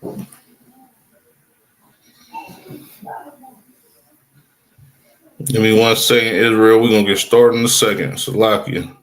Give me 1 second, Israel. We're gonna get started in a second. Salakia.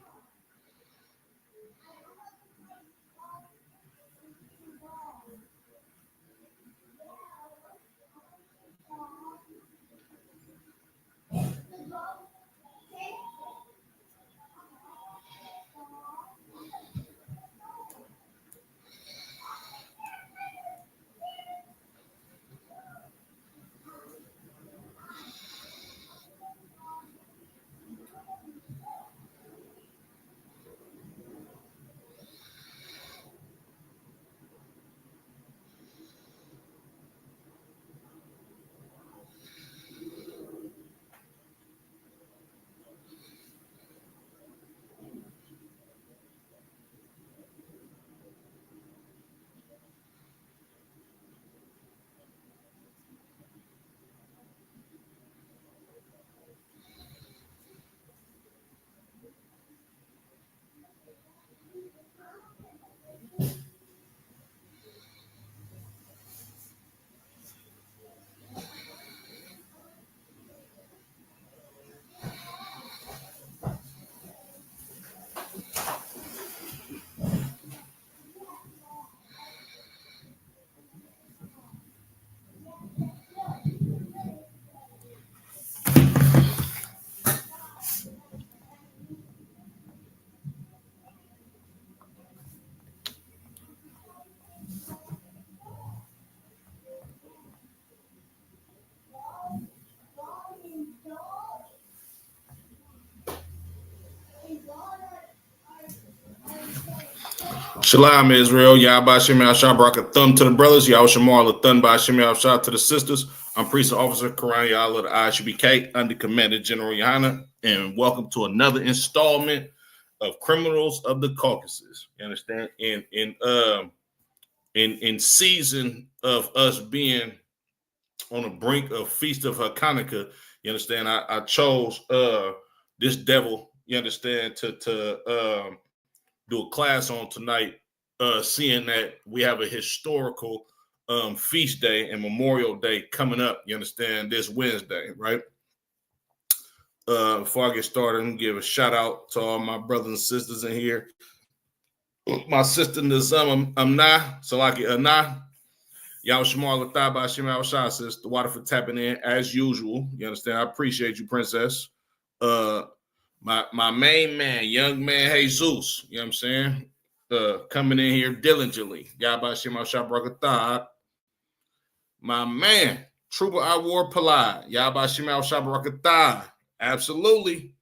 Shalom, Israel. Yahba Shem Shah Brak a thumb to the brothers. Yahweh Shamar a thumb by Shem Shah to the sisters. I'm Priest Officer Quran Yah of the ISHBK under Commander General Yana, and welcome to another installment of Criminals of the Caucasus. You understand? In season of us being on the brink of Feast of Hanukkah, you understand? I chose this devil, you understand, to do a class on tonight, seeing that we have a historical feast day and Memorial Day coming up, you understand, this Wednesday, right? Before I get started, I'm going to give a shout out to all my brothers and sisters in here. My sister Nizam Amna, Salaki Anna, Yahweh Shamar Lataba Shem Shah says the water for tapping in as usual. You understand? I appreciate you, Princess. My main man, young man Jesus, you know what I'm saying? Coming in here diligently. Yahba Shem Shah Brakatah. My man, Trooper Awar Palai. Yahba Shem Shah Brakatah. Absolutely.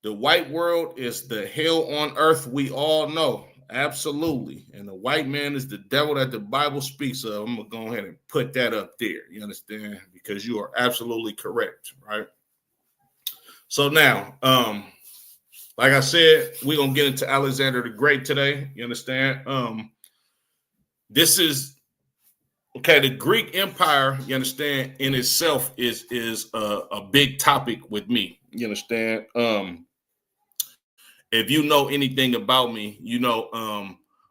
The white world is the hell on earth we all know. Absolutely. And the white man is the devil that the Bible speaks of. I'm going to go ahead and put that up there. You understand? Because you are absolutely correct, right? So now, like I said, we're going to get into Alexander the Great today. You understand? This is, okay, the Greek Empire, you understand, in itself is a big topic with me. You understand? If you know anything about me, you know,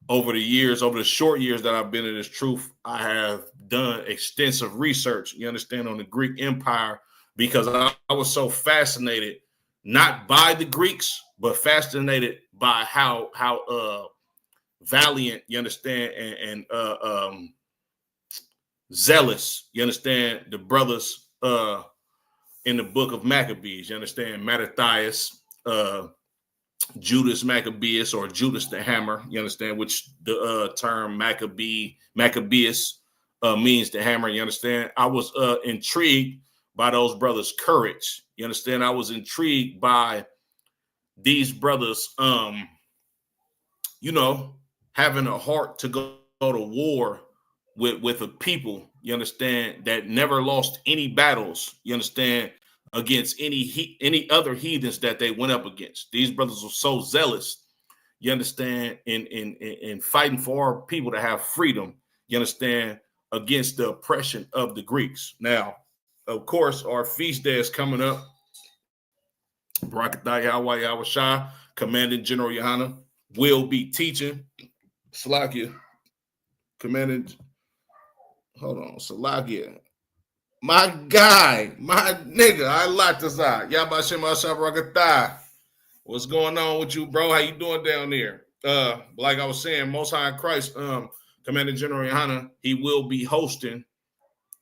over the short years that I've been in this truth, I have done extensive research, you understand, on the Greek Empire, because I was so fascinated, not by the Greeks, but fascinated by how valiant, you understand, and zealous, you understand, the brothers in the book of Maccabees, you understand, Mattathias, Judas Maccabeus, or Judas the Hammer, you understand, which the term Maccabeus means the hammer, you understand. I was intrigued by those brothers' courage, you understand. I was intrigued by these brothers, you know, having a heart to go to war with a people, you understand, that never lost any battles, you understand, against any other heathens that they went up against. These brothers were so zealous, you understand, in fighting for our people to have freedom, you understand, against the oppression of the Greeks. Now, of course, our feast day is coming up. Barakatah Yahweh Yahweh Shah, Commanding General Yohana, will be teaching. Slakia. commanded. Hold on, Salakia. My guy, my nigga, I like this out. Yabashim Ashabrakatah. What's going on with you, bro? How you doing down there? Like I was saying, Most High in Christ, Commander General Yohana, he will be hosting.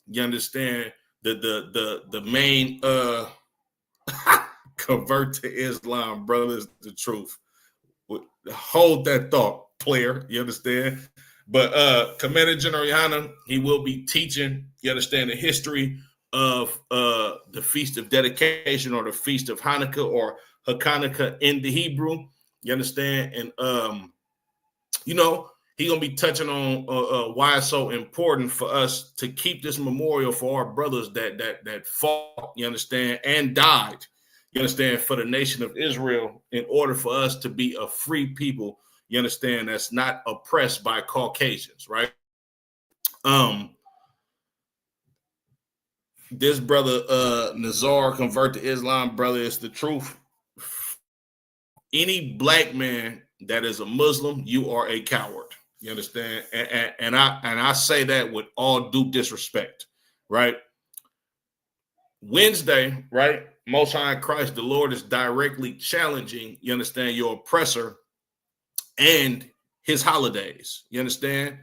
You understand the main convert to Islam, brothers. The truth. Hold that thought, player. You understand? But Commander General Yohana, he will be teaching. You understand the history of the Feast of Dedication or the Feast of Hanukkah or Hanukkah in the Hebrew. You understand? And you know, he's gonna be touching on why it's so important for us to keep this memorial for our brothers that fought, you understand, and died, you understand, for the nation of Israel in order for us to be a free people, you understand, that's not oppressed by Caucasians, right? This brother Nazar, convert to Islam, brother, it's the truth. Any black man that is a Muslim, you are a coward. You understand? And I say that with all due disrespect, right? Wednesday, right? Most High in Christ, the Lord is directly challenging, you understand, your oppressor and his holidays. You understand?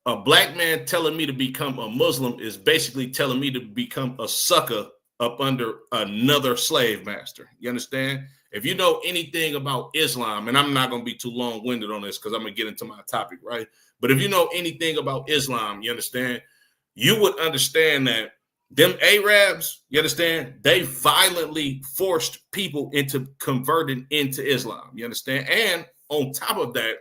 A black man telling me to become a Muslim is basically telling me to become a sucker up under another slave master. You understand? If you know anything about Islam, and I'm not going to be too long-winded on this because I'm going to get into my topic, right? But if you know anything about Islam, you understand, you would understand that them Arabs, you understand, they violently forced people into converting into Islam. You understand? And on top of that,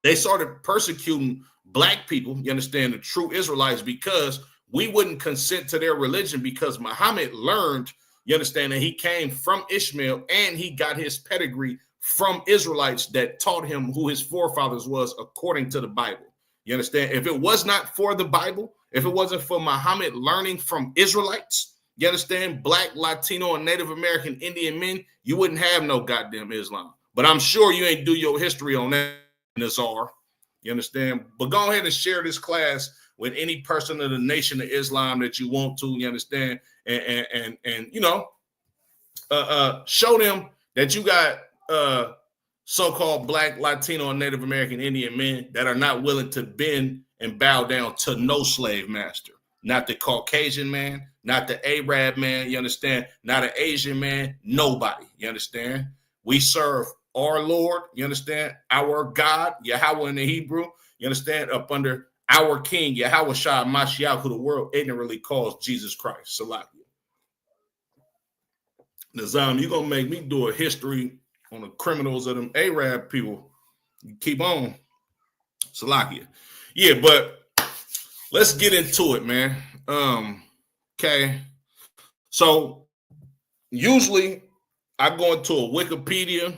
they started persecuting black people, you understand, the true Israelites, because we wouldn't consent to their religion because Muhammad learned, you understand, that he came from Ishmael and he got his pedigree from Israelites that taught him who his forefathers was according to the Bible. You understand? If it was not for the Bible, if it wasn't for Muhammad learning from Israelites, you understand, black, Latino, and Native American Indian men, you wouldn't have no goddamn Islam. But I'm sure you ain't do your history on that, Nazar. You understand? But go ahead and share this class with any person of the Nation of Islam that you want to, you understand? And you know, show them that you got so-called black, Latino, and Native American Indian men that are not willing to bend and bow down to no slave master. Not the Caucasian man, not the Arab man, you understand? Not an Asian man, nobody, you understand? We serve our Lord, you understand? Our God, Yahweh in the Hebrew, you understand? Up under our King, Yahweh Shah Mashiach, who the world ignorantly calls Jesus Christ. Salakia. Nizam, you're going to make me do a history on the criminals of them Arab people. You keep on. Salakia. Yeah, but let's get into it, man. Okay. So usually I go into a Wikipedia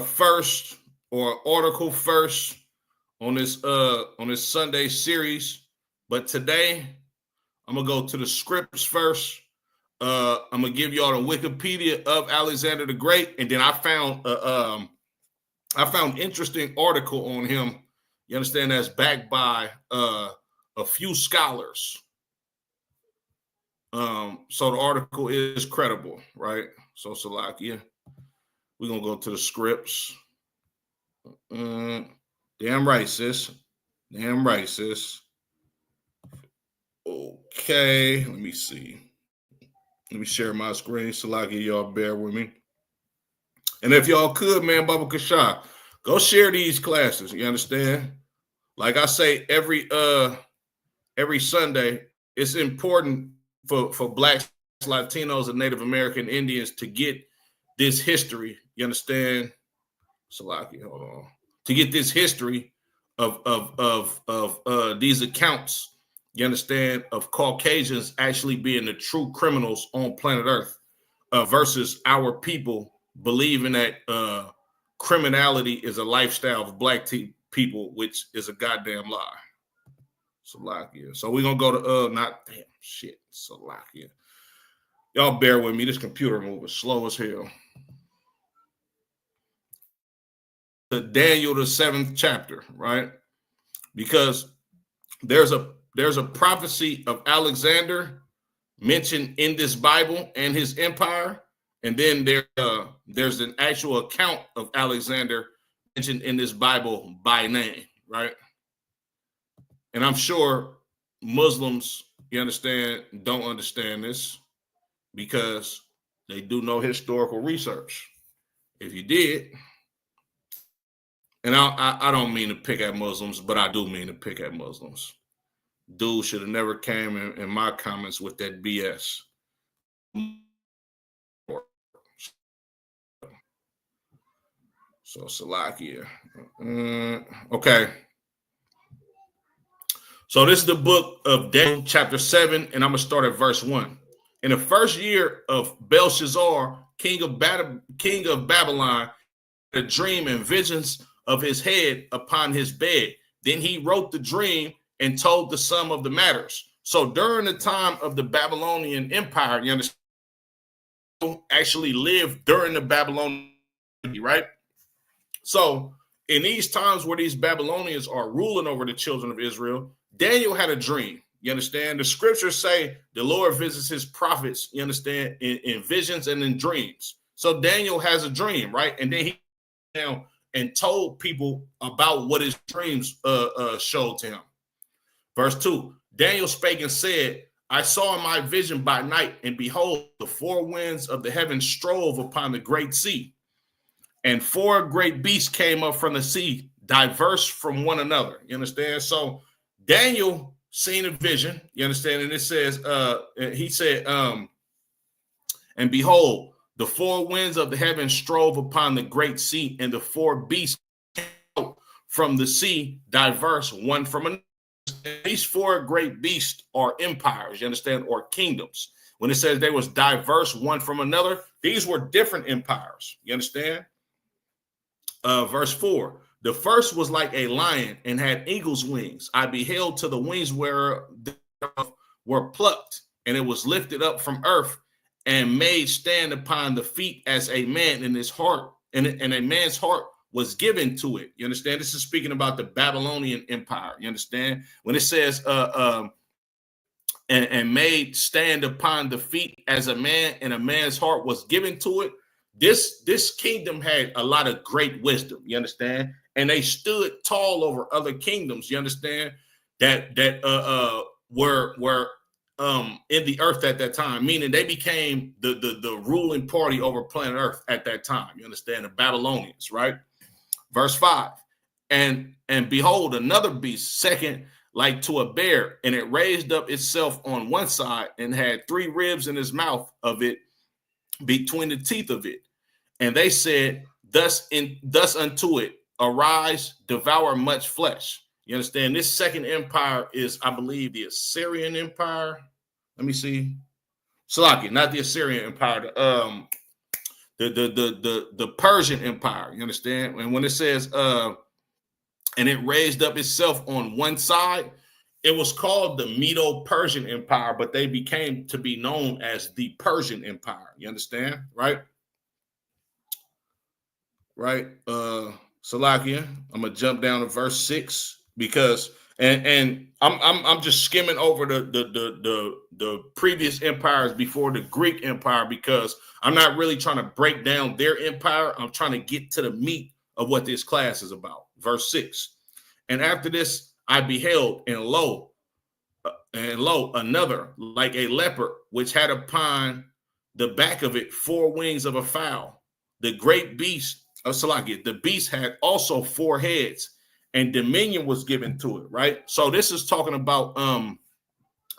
first or article first on this Sunday series, but today I'm gonna go to the scripts first. I'm gonna give y'all the Wikipedia of Alexander the Great, and then I found interesting article on him. You understand, that's backed by a few scholars. So the article is credible, right? So Salakia, we're gonna go to the scripts. Damn right, sis. Damn right, sis. Okay, let me see. Let me share my screen. Salakia, y'all bear with me. And if y'all could, man, Baba Kasha, go share these classes. You understand? Like I say every Sunday, it's important for blacks, Latinos, and Native American Indians to get this history. You understand? Salaki, hold on. To get this history of these accounts, you understand, of Caucasians actually being the true criminals on planet Earth, versus our people believing that criminality is a lifestyle of black people, which is a goddamn lie. Salakia. So we're gonna go to not damn shit. Salakia. Y'all bear with me. This computer moving slow as hell. to Daniel, the 7th chapter, right? Because there's a prophecy of Alexander mentioned in this Bible and his empire, and then there's an actual account of Alexander mentioned in this Bible by name, right? And I'm sure Muslims, you understand, don't understand this because they do no historical research. If you did, and I don't mean to pick at Muslims, but I do mean to pick at Muslims. Dude should have never came in my comments with that BS. So Salakia. Okay. So this is the book of Daniel, chapter 7, and I'm going to start at verse 1. In the first year of Belshazzar, king of Babylon, a dream and visions of his head upon his bed. Then he wrote the dream and told the sum of the matters. So during the time of the Babylonian Empire, you understand, actually lived during the Babylonian, right? So in these times where these Babylonians are ruling over the children of Israel, Daniel had a dream. You understand? The scriptures say the Lord visits his prophets, you understand, in visions and in dreams. So Daniel has a dream, right? And then he down and told people about what his dreams showed to him. Verse 2, Daniel spake and said, I saw in my vision by night, and behold, the four winds of the heavens strove upon the great sea. And four great beasts came up from the sea, diverse from one another. You understand? So Daniel seen a vision, you understand? And it says, he said, and behold, the four winds of the heavens strove upon the great sea, and the four beasts came out from the sea, diverse one from another. These four great beasts are empires, you understand, or kingdoms. When it says they was diverse one from another, these were different empires, you understand? Verse 4, the first was like a lion and had eagle's wings. I beheld till the wings were plucked, and it was lifted up from earth and made stand upon the feet as a man in his heart, and a man's heart was given to it. You understand? This is speaking about the Babylonian Empire. You understand? When it says and made stand upon the feet as a man, and a man's heart was given to it. This kingdom had a lot of great wisdom, you understand? And they stood tall over other kingdoms, you understand? That were in the earth at that time, meaning they became the ruling party over planet Earth at that time. You understand? The Babylonians, right? Verse 5, and behold, another beast, second like to a bear, and it raised up itself on one side and had three ribs in his mouth of it between the teeth of it. And they said, thus unto it, arise, devour much flesh. You understand? This second empire is, I believe, the Assyrian Empire. Let me see. Salakia, not the Assyrian Empire, the Persian Empire. You understand? And when it says, and it raised up itself on one side, it was called the Medo-Persian Empire, but they became to be known as the Persian Empire. You understand? Right? Right. Salakia, I'm gonna jump down to verse 6 because and I'm just skimming over the previous empires before the Greek Empire, because I'm not really trying to break down their empire. I'm trying to get to the meat of what this class is about. Verse 6. And after this I beheld, and lo, another like a leopard, which had upon the back of it four wings of a fowl. The great beast of Salakia, the beast had also four heads, and dominion was given to it, right? So this is talking about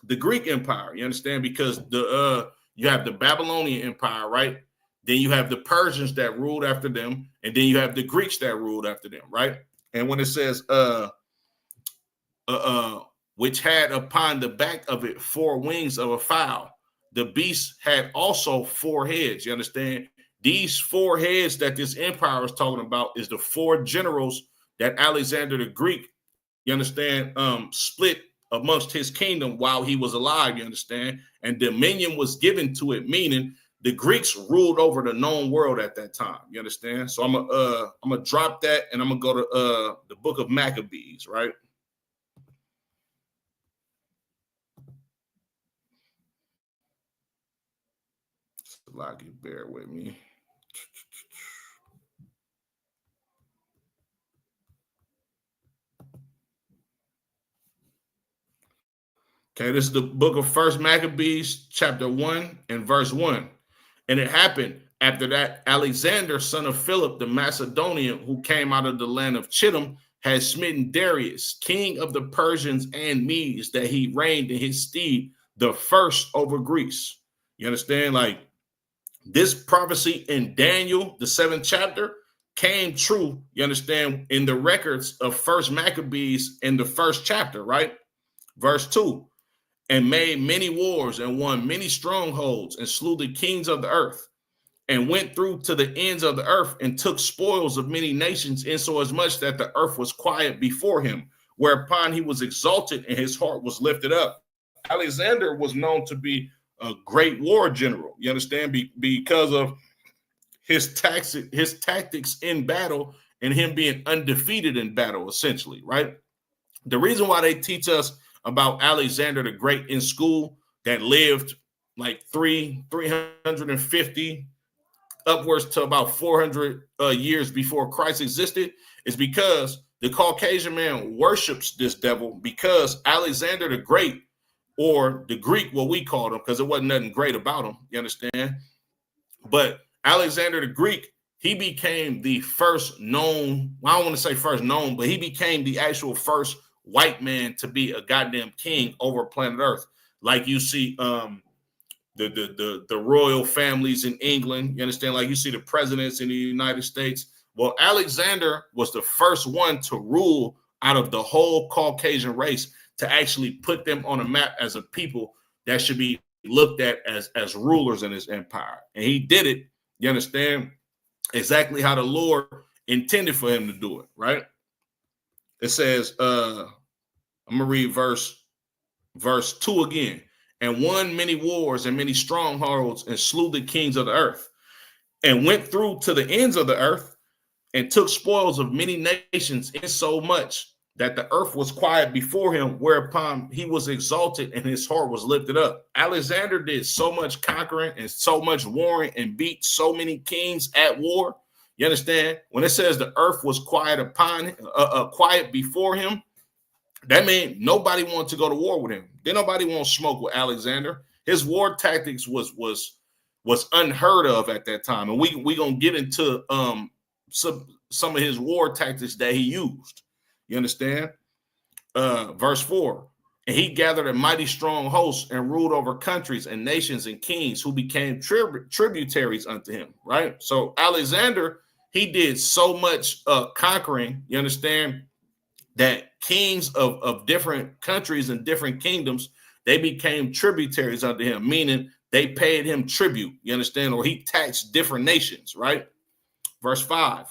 the Greek Empire, you understand? Because you have the Babylonian Empire, right? Then you have the Persians that ruled after them, and then you have the Greeks that ruled after them, right? And when it says which had upon the back of it four wings of a fowl, the beast had also four heads. You understand? These four heads that this empire is talking about is the four generals that Alexander the Greek, you understand, split amongst his kingdom while he was alive, you understand? And dominion was given to it, meaning the Greeks ruled over the known world at that time. You understand? So I'm gonna drop that, and I'm gonna go to the book of Maccabees, right? Like, bear with me. Okay, this is the book of First Maccabees, chapter 1 and verse 1. And it happened after that Alexander, son of Philip the Macedonian, who came out of the land of Chittim, had smitten Darius, king of the Persians and Medes, that he reigned in his stead the first over Greece. You understand? Like, this prophecy in Daniel, the 7th chapter, came true, you understand, in the records of First Maccabees in the 1st chapter, right? Verse 2. And made many wars and won many strongholds and slew the kings of the earth and went through to the ends of the earth and took spoils of many nations, insomuch that the earth was quiet before him, whereupon he was exalted and his heart was lifted up. Alexander was known to be a great war general, you understand, because of his tactics in battle and him being undefeated in battle, essentially, right? The reason why they teach us about Alexander the Great in school, that lived like 350 upwards to about 400 years before Christ existed, is because the Caucasian man worships this devil, because Alexander the Great, or the Greek, what we called him, because it wasn't nothing great about him, you understand? But Alexander the Greek, he became the first known, well, I don't want to say first known, but he became the actual first white man to be a goddamn king over planet Earth. Like you see the royal families in England, you understand? Like you see the presidents in the United States. Well, Alexander was the first one to rule out of the whole Caucasian race, to actually put them on a map as a people that should be looked at as rulers in his empire. And he did it, you understand, exactly how the Lord intended for him to do it, right? It says, I'm gonna read verse 2 again. And won many wars and many strongholds and slew the kings of the earth, and went through to the ends of the earth and took spoils of many nations, insomuch that the earth was quiet before him, whereupon he was exalted and his heart was lifted up. Alexander did so much conquering and so much warring and beat so many kings at war. You understand? When it says the earth was quiet quiet before him, that means nobody wanted to go to war with him. Then nobody want to smoke with Alexander. His war tactics was unheard of at that time, and we gonna get into some of his war tactics that he used. You understand? Verse 4. And he gathered a mighty strong host and ruled over countries and nations and kings who became tributaries unto him, right? So Alexander, he did so much conquering, you understand, that kings of different countries and different kingdoms, they became tributaries unto him, meaning they paid him tribute, you understand, or he taxed different nations, right? Verse 5.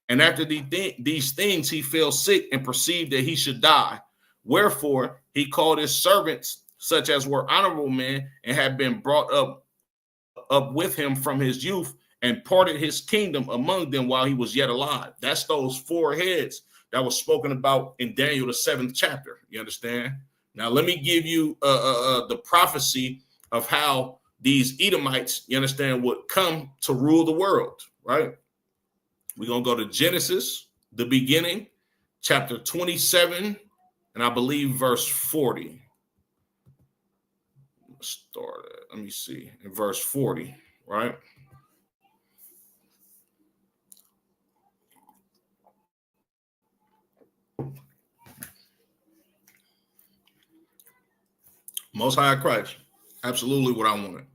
And after these things, he fell sick and perceived that he should die. Wherefore, he called his servants, such as were honorable men and had been brought up with him from his youth, and parted his kingdom among them while he was yet alive. That's those 4 heads that was spoken about in Daniel, the 7th chapter. You understand? Now, let me give you the prophecy of how these Edomites, you understand, would come to rule the world, right? We're going to go to Genesis, the beginning, chapter 27, and I believe verse 40. Let's start at, let me see, in verse 40, right? Most High Christ, absolutely what I wanted.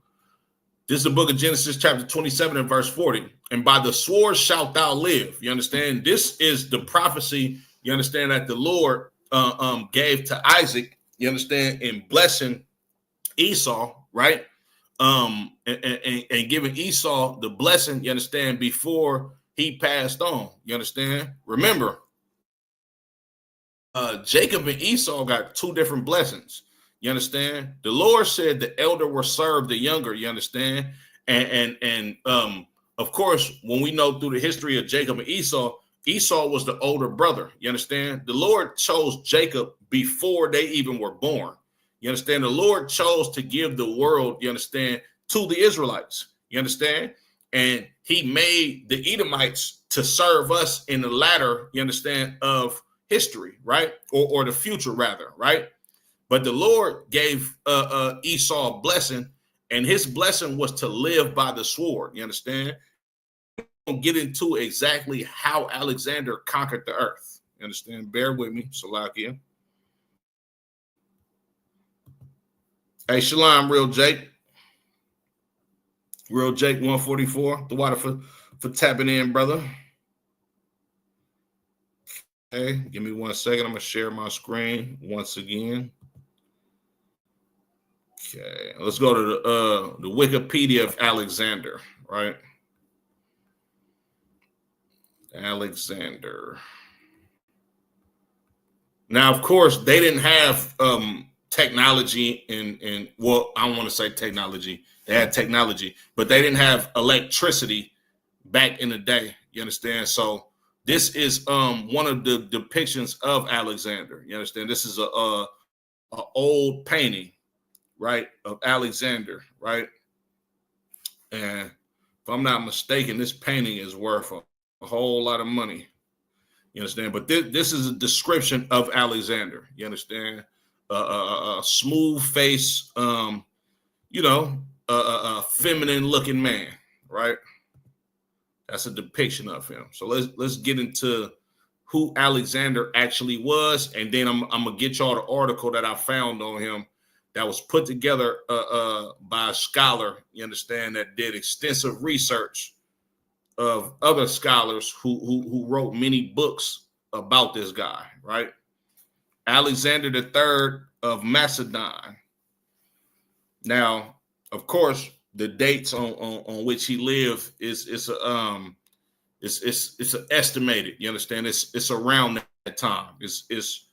This is the book of Genesis, chapter 27 and verse 40. And by the sword shalt thou live. You understand? This is the prophecy, you understand, that the Lord gave to Isaac, you understand, in blessing Esau, right? And giving Esau the blessing, you understand, before he passed on. You understand? Remember, Jacob and Esau got 2 different blessings. You understand? The Lord said the elder will serve the younger, you understand? And of course, when we know through the history of Jacob and Esau, Esau was the older brother. You understand? The Lord chose Jacob before they even were born. You understand? The Lord chose to give the world, you understand, to the Israelites. You understand? And he made the Edomites to serve us in the latter, you understand, of history, right? Or the future, rather, right? But the Lord gave Esau a blessing, and his blessing was to live by the sword. You understand? We'll get into exactly how Alexander conquered the earth. You understand? Bear with me, Salakia. Hey, Shalom, Real Jake. Real Jake 144. The water for tapping in, brother. Okay, give me 1 second. I'm going to share my screen once again. Okay, let's go to the Wikipedia of Alexander, right? Alexander. Now, of course, they didn't have technology and well, I don't want to say technology. They had technology, but they didn't have electricity back in the day. You understand? So this is one of the depictions of Alexander. You understand? This is a old painting, right, of Alexander, right? And if I'm not mistaken, this painting is worth a whole lot of money. You understand? But this is a description of Alexander. You understand? A smooth face, you know, a feminine looking man, right? That's a depiction of him. So let's get into who Alexander actually was, and then I'm gonna get y'all the article that I found on him that was put together by a scholar. You understand, that did extensive research of other scholars who wrote many books about this guy, right? Alexander III of Macedon. Now, of course, the dates on which he lived is estimated. You understand? It's around that time. It's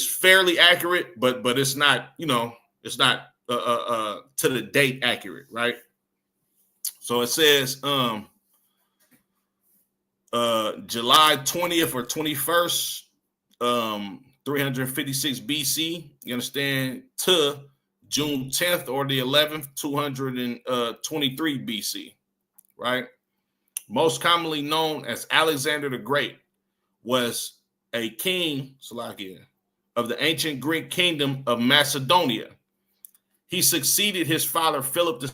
fairly accurate, but it's not, you know, it's not to the date accurate, right? So it says July 20th or 21st, 356 BC, you understand, to June 10th or the 11th, 223 BC, right? Most commonly known as Alexander the Great, was a king, Salakia, of the ancient Greek kingdom of Macedonia. He succeeded his father Philip II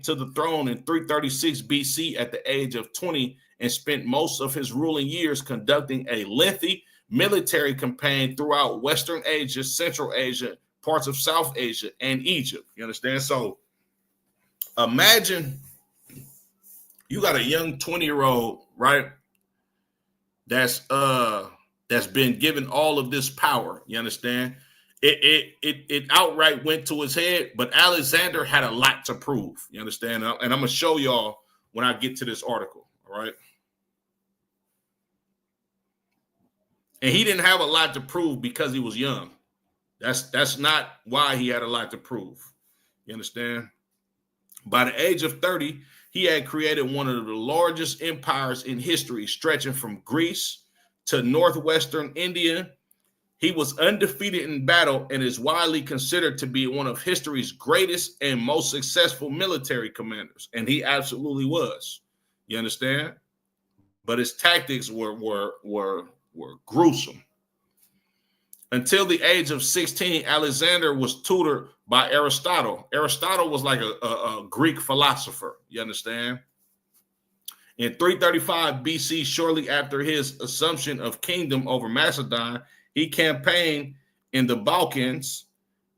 to the throne in 336 BC at the age of 20 and spent most of his ruling years conducting a lengthy military campaign throughout Western Asia, Central Asia, parts of South Asia, and Egypt. You understand? So imagine you got a young 20-year-old, right? That's been given all of this power. You understand? It outright went to his head, but Alexander had a lot to prove. You understand? And I'm gonna show y'all when I get to this article. All right. And he didn't have a lot to prove because he was young. That's not why he had a lot to prove. You understand? By the age of 30, he had created one of the largest empires in history, stretching from Greece to northwestern India. He was undefeated in battle and is widely considered to be one of history's greatest and most successful military commanders. And he absolutely was. You understand? But his tactics were gruesome. Until the age of 16, Alexander was tutored by Aristotle. Aristotle was like a Greek philosopher. You understand? In 335 BC, shortly after his assumption of kingdom over Macedon, he campaigned in the Balkans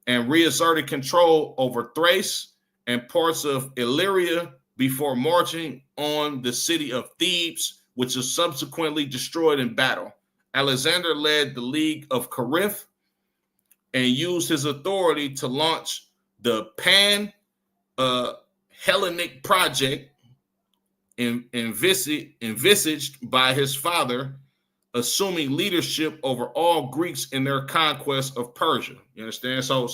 and reasserted control over Thrace and parts of Illyria before marching on the city of Thebes, which was subsequently destroyed in battle. Alexander led the League of Corinth and used his authority to launch the Pan-Hellenic project envisaged by his father, assuming leadership over all Greeks in their conquest of Persia. You understand? So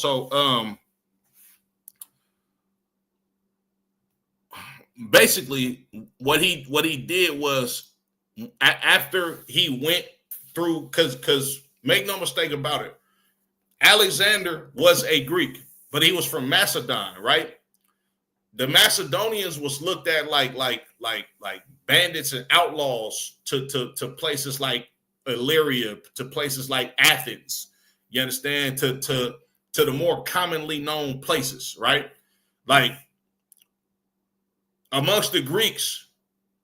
basically what he did was after he went through, because make no mistake about it, Alexander was a Greek, but he was from Macedon, right? The Macedonians was looked at like bandits and outlaws to places like Illyria, to places like Athens. You understand? To the more commonly known places, right? Like amongst the Greeks,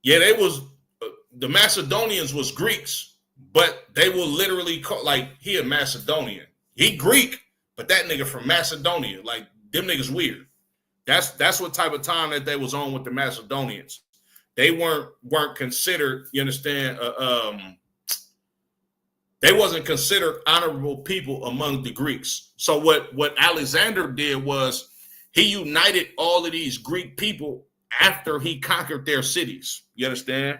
yeah, they was the Macedonians was Greeks, but they will literally call like he a Macedonian. He Greek, but that nigga from Macedonia. Like them niggas weird. That's what type of time that they was on with the Macedonians. They weren't considered, you understand, they wasn't considered honorable people among the Greeks. So what Alexander did was he united all of these Greek people after he conquered their cities. You understand?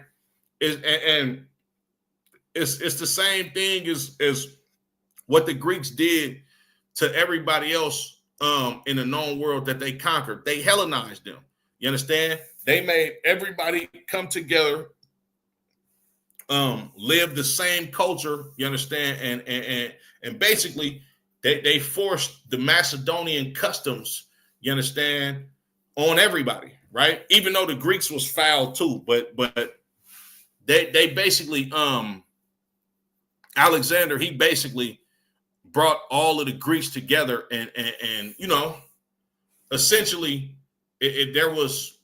And it's the same thing as what the Greeks did to everybody else in the known world that they conquered. They Hellenized them. You understand? They made everybody come together, live the same culture. You understand? And basically they forced the Macedonian customs. You understand? On everybody, right? Even though the Greeks was foul too, but they basically Alexander, he basically brought all of the Greeks together and you know, essentially there was,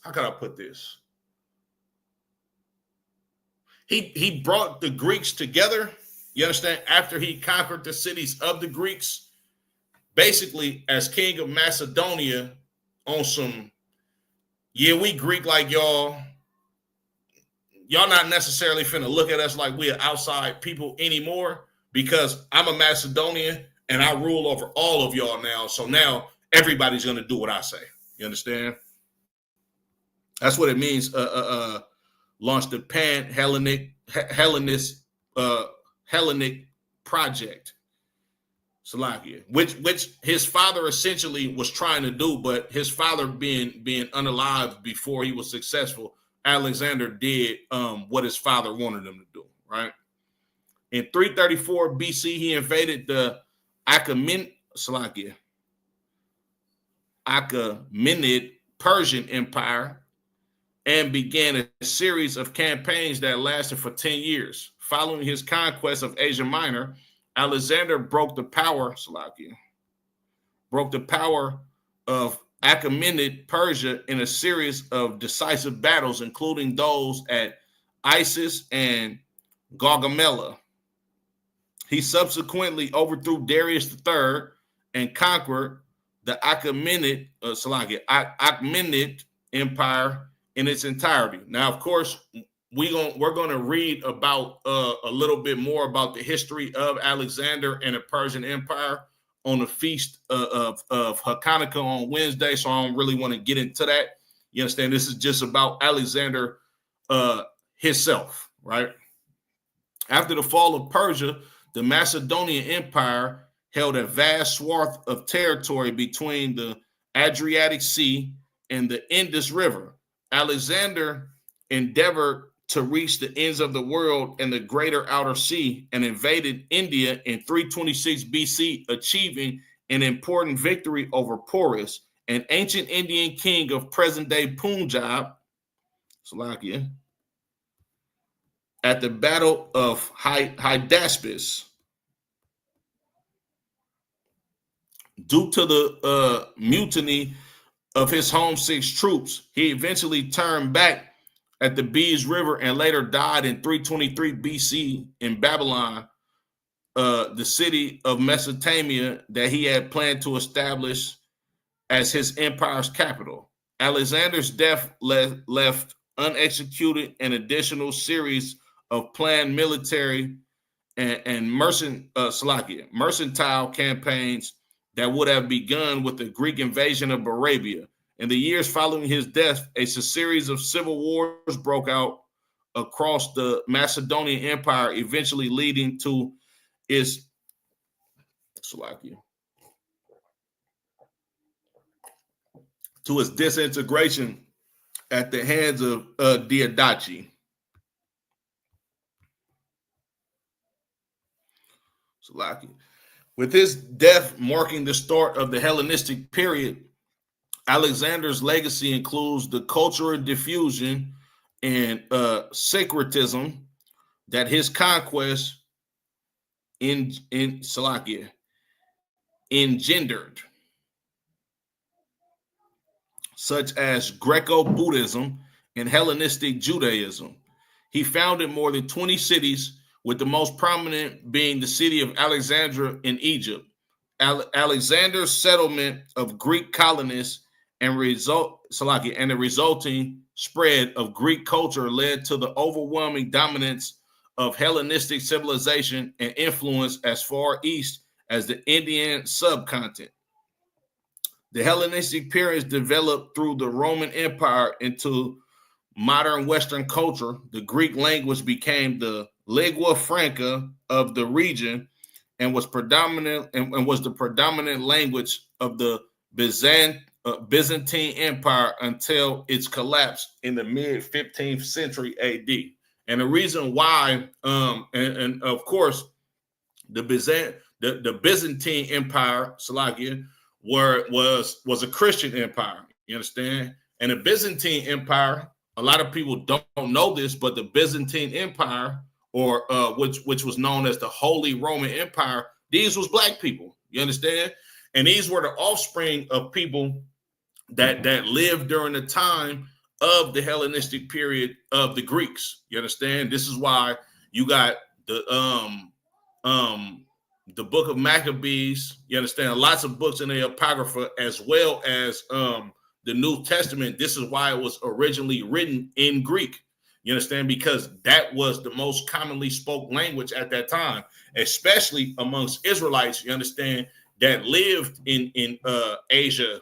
how can I put this? He brought the Greeks together, you understand, after he conquered the cities of the Greeks, basically as king of Macedonia on some, yeah, we Greek like y'all. Y'all not necessarily finna look at us like we're outside people anymore because I'm a Macedonian and I rule over all of y'all now. So now everybody's gonna do what I say. You understand? That's what it means. Launched the Hellenic project, Salakia, which his father essentially was trying to do, but his father being unalive before he was successful, Alexander did what his father wanted him to do, right? In 334 BC, he invaded the Achaemenid Persian Empire and began a series of campaigns that lasted for 10 years. Following his conquest of Asia Minor, Alexander broke the power of Achaemenid Persia in a series of decisive battles, including those at Isis and Gaugamela. He subsequently overthrew Darius III and conquered the Achaemenid Empire in its entirety. Now, of course, we're going to read about a little bit more about the history of Alexander and the Persian Empire on the feast of Hanukkah on Wednesday, so I don't really want to get into that. You understand? This is just about Alexander himself, right? After the fall of Persia, the Macedonian Empire held a vast swath of territory between the Adriatic Sea and the Indus River. Alexander endeavored to reach the ends of the world and the greater outer sea and invaded India in 326 BC, achieving an important victory over Porus, an ancient Indian king of present-day Punjab, Slovakia, at the Battle of Hydaspes. Due to the mutiny of his homesick troops, he eventually turned back at the Bees River and later died in 323 BC in Babylon, the city of Mesopotamia that he had planned to establish as his empire's capital. Alexander's death left unexecuted an additional series of planned military and mercantile campaigns that would have begun with the Greek invasion of Arabia. In the years following his death, a series of civil wars broke out across the Macedonian Empire, eventually leading to its disintegration at the hands of Diadachi. Salaki. With his death marking the start of the Hellenistic period, Alexander's legacy includes the cultural diffusion and syncretism that his conquest in Salakia engendered, such as Greco-Buddhism and Hellenistic Judaism. He founded more than 20 cities, with the most prominent being the city of Alexandria in Egypt. Alexander's settlement of Greek colonists and the resulting spread of Greek culture led to the overwhelming dominance of Hellenistic civilization and influence as far east as the Indian subcontinent. The Hellenistic period developed through the Roman Empire into modern Western culture. The Greek language became the lingua franca of the region and was the predominant language of the Byzantine Empire until its collapse in the mid 15th century AD. And the reason why, and of course, the Byzantine Empire, Salakia, was a Christian empire. You understand? And the Byzantine Empire, a lot of people don't know this, but the Byzantine Empire, or which was known as the Holy Roman Empire, these was black people. You understand? And these were the offspring of people that lived during the time of the Hellenistic period of the Greeks. You understand? This is why you got the book of Maccabees. You understand? Lots of books in the Apocrypha, as well as the New Testament. This is why it was originally written in Greek. You understand? Because that was the most commonly spoke language at that time, especially amongst Israelites. You understand? That lived in Asia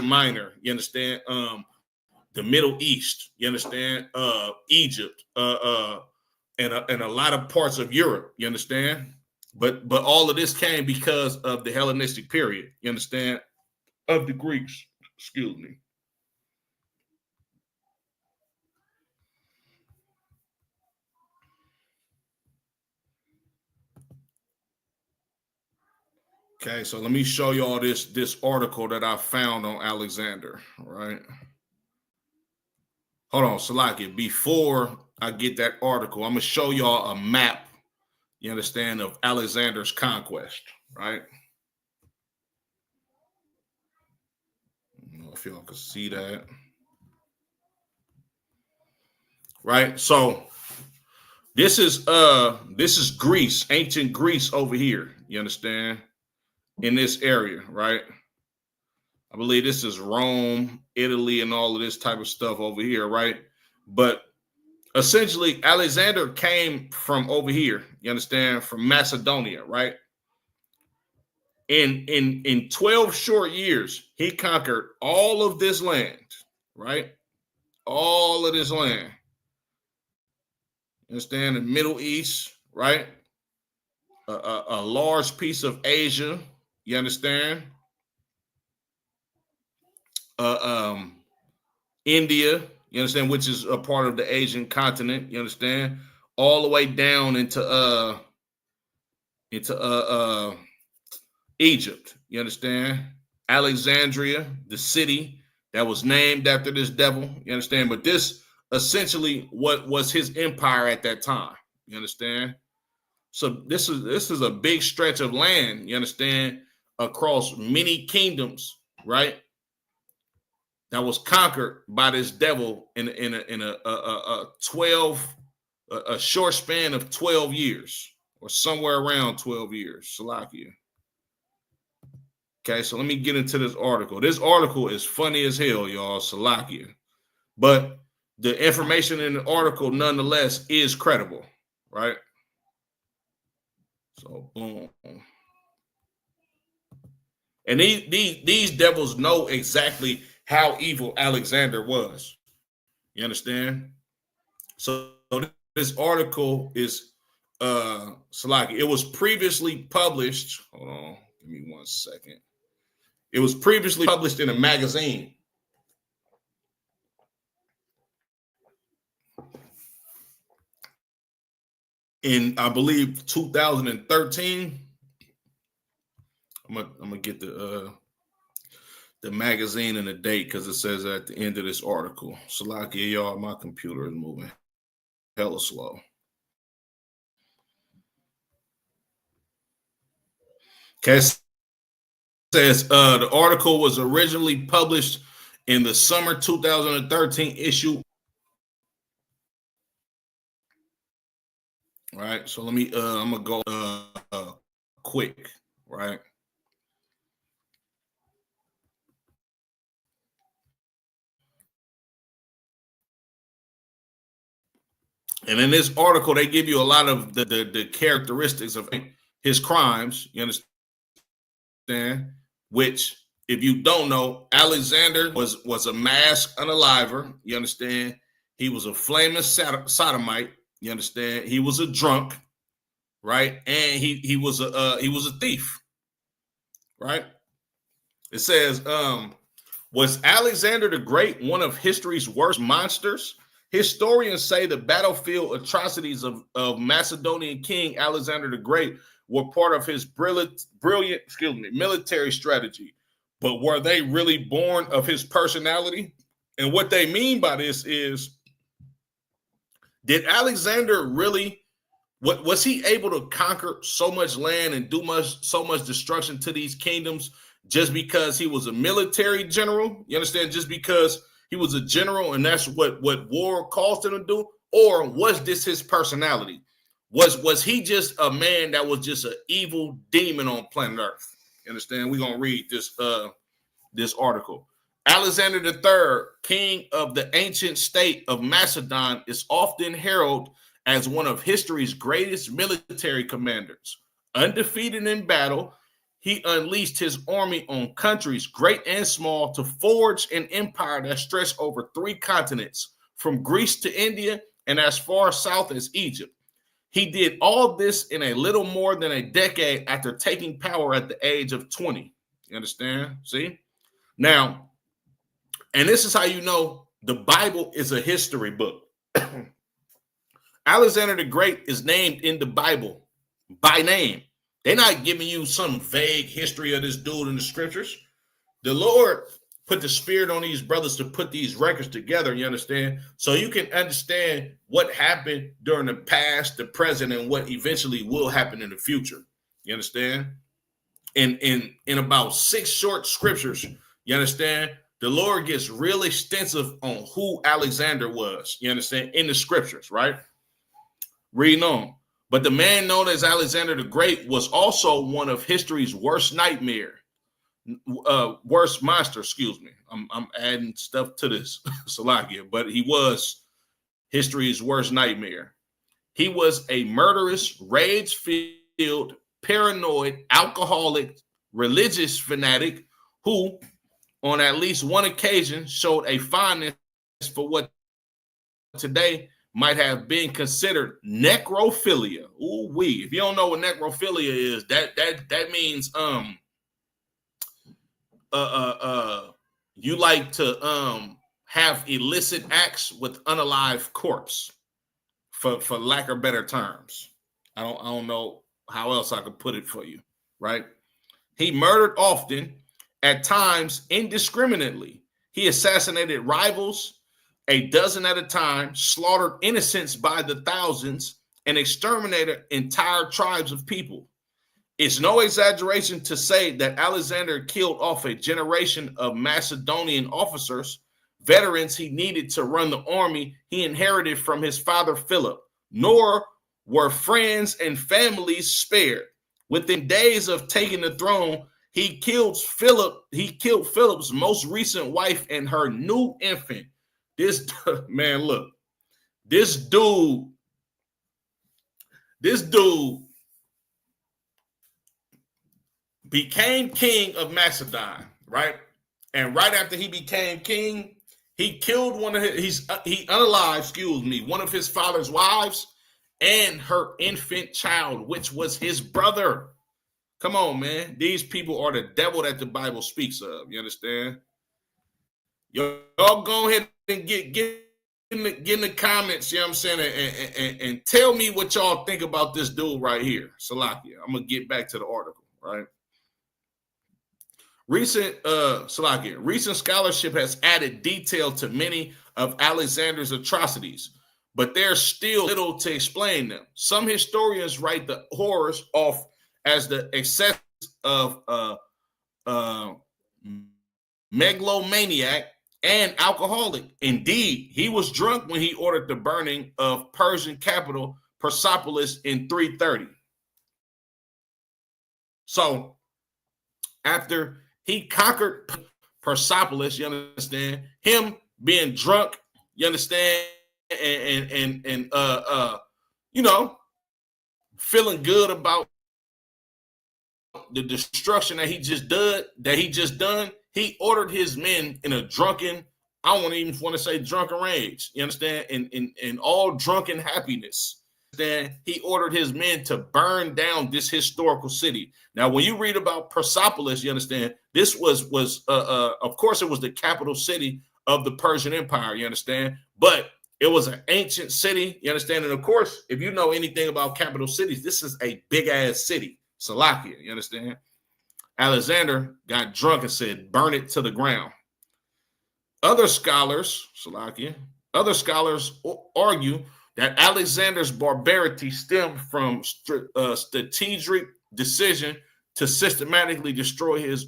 Minor. You understand? The Middle East. You understand? Egypt, and a lot of parts of Europe. You understand? But all of this came because of the Hellenistic period. You understand? Of the Greeks. Excuse me. Okay, so let me show y'all this article that I found on Alexander, right? Hold on, Salaki. Before I get that article, I'm going to show y'all a map, you understand, of Alexander's conquest, right? I don't know if y'all can see that. Right? So this is Greece, ancient Greece over here, you understand? In this area, right? I believe this is Rome, Italy, and all of this type of stuff over here, right? But essentially, Alexander came from over here, you understand, from Macedonia, right? In 12 short years, he conquered all of this land, right? All of this land. You understand? The Middle East, right? A large piece of Asia, you understand? India, you understand, which is a part of the Asian continent, you understand, all the way down into Egypt, you understand, Alexandria, the city that was named after this devil, you understand. But this essentially what was his empire at that time, you understand. So this is a big stretch of land, you understand, across many kingdoms, right? That was conquered by this devil in a short span of 12 years, or somewhere around 12 years. Salakia. Okay, so let me get into this article. This article is funny as hell, y'all. Salakia. But the information in the article, nonetheless, is credible, right? So boom. And these devils know exactly how evil Alexander was. You understand? So this article is Salaki. It was previously published. Hold on, give me 1 second. It was previously published in a magazine. in, I believe, 2013. I'm gonna get the magazine and the date because it says at the end of this article. Salakia, y'all, my computer is moving hella slow. Cass says the article was originally published in the summer 2013 issue. Right, so let me. I'm gonna go quick. Right. And in this article, they give you a lot of the characteristics of his crimes. You understand? Which, if you don't know, Alexander was a mass unaliver. You understand? He was a flaming sodomite. You understand? He was a drunk, right? And he was a thief, right? It says, was Alexander the Great one of history's worst monsters? Historians say the battlefield atrocities of Macedonian King Alexander the Great were part of his brilliant military strategy. But were they really born of his personality? And what they mean by this is, did Alexander really, was he able to conquer so much land and do so much destruction to these kingdoms just because he was a military general? You understand? Just because he was a general and that's what war caused him to do? Or was this his personality? Was he just a man that was just an evil demon on planet Earth? You understand? We're going to read this article. Alexander III, king of the ancient state of Macedon, is often heralded as one of history's greatest military commanders. Undefeated in battle, he unleashed his army on countries great and small to forge an empire that stretched over 3 continents, from Greece to India and as far south as Egypt. He did all this in a little more than a decade after taking power at the age of 20. You understand? See? Now, and this is how you know the Bible is a history book. Alexander the Great is named in the Bible by name. They're not giving you some vague history of this dude in the scriptures. The Lord put the spirit on these brothers to put these records together, you understand? So you can understand what happened during the past, the present, and what eventually will happen in the future. You understand? In about 6 short scriptures, you understand? The Lord gets real extensive on who Alexander was, you understand, in the scriptures, right? Reading on. But the man known as Alexander the Great was also one of history's worst worst monster, excuse me. I'm adding stuff to this, Salakia, but he was history's worst nightmare. He was a murderous, rage-filled, paranoid, alcoholic, religious fanatic who, on at least one occasion, showed a fondness for what today might have been considered necrophilia. Ooh wee! If you don't know what necrophilia is, that means you like to have illicit acts with unalive corpse, for lack of better terms. I don't know how else I could put it for you, right? He murdered often, at times indiscriminately. He assassinated rivals a dozen at a time, slaughtered innocents by the thousands, and exterminated entire tribes of people. It's no exaggeration to say that Alexander killed off a generation of Macedonian officers, veterans he needed to run the army he inherited from his father Philip, nor were friends and families spared. Within days of taking the throne, he killed Philip's most recent wife and her new infant. This man, look, this dude became king of Macedon, right? And right after he became king, he killed one of one of his father's wives and her infant child, which was his brother. Come on, man. These people are the devil that the Bible speaks of. You understand? Y'all go ahead and get get in the comments, you know what I'm saying, and tell me what y'all think about this dude right here, Salakia. I'm gonna get back to the article, right? Recent scholarship has added detail to many of Alexander's atrocities, but there's still little to explain them. Some historians write the horrors off as the excess of megalomaniac and alcoholic. Indeed, he was drunk when he ordered the burning of Persian capital Persepolis in 330. So after he conquered Persepolis, you understand, him being drunk, you understand, and you know, feeling good about the destruction that he just done, he ordered his men in a drunken, I don't even want to say drunken rage, you understand, in all drunken happiness. Then he ordered his men to burn down this historical city. Now, when you read about Persepolis, you understand, this was of course, it was the capital city of the Persian Empire, you understand, but it was an ancient city, you understand, and of course, if you know anything about capital cities, this is a big-ass city, Salakia, you understand? Alexander got drunk and said, burn it to the ground. Other scholars argue that Alexander's barbarity stemmed from strategic decision to systematically destroy his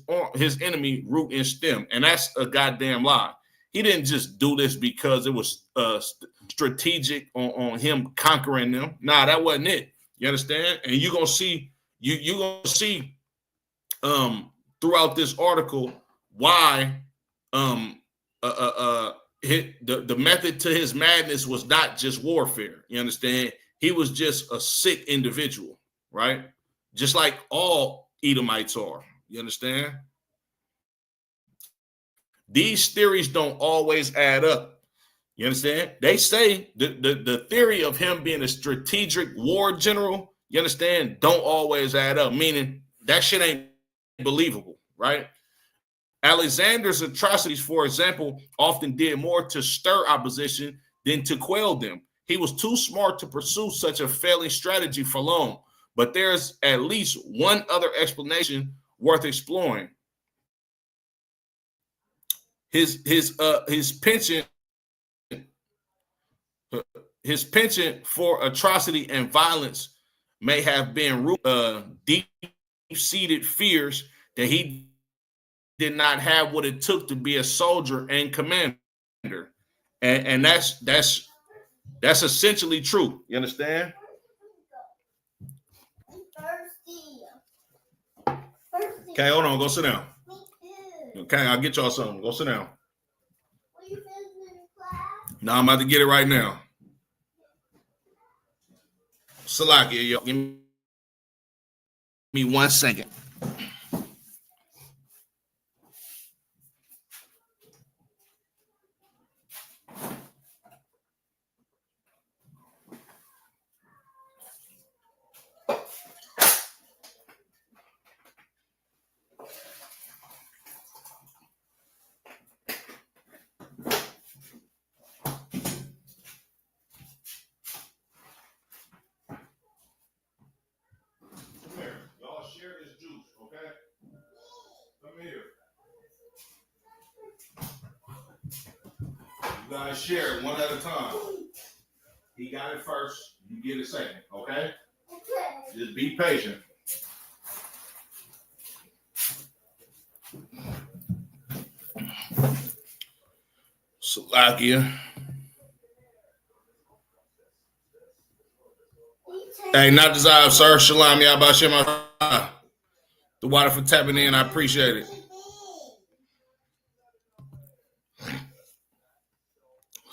enemy root and stem. And that's a goddamn lie. He didn't just do this because it was strategic on him conquering them. Nah, that wasn't it. You understand? And you're going to see, you're going to see throughout this article why the method to his madness was not just warfare. You understand? He was just a sick individual, right? Just like all Edomites are. You understand? These theories don't always add up. You understand? They say the theory of him being a strategic war general, you understand, don't always add up, meaning that shit ain't believable, right? Alexander's atrocities, for example, often did more to stir opposition than to quell them. He was too smart to pursue such a failing strategy for long, but there's at least one other explanation worth exploring. His penchant for atrocity and violence may have been deep-seated fears that he did not have what it took to be a soldier and commander, and that's essentially true. You understand? Okay, hold on. Go sit down. Okay, I'll get y'all something. Go sit down. No, I'm about to get it right now. Salakia, yo, give me 1 second. Share this juice, okay? Come here. You guys share it one at a time. He got it first, you get it second, okay? Okay. Just be patient. Salakia. Hey, not desired, sir. Shalom, Yabashim. The water for tapping in, I appreciate it.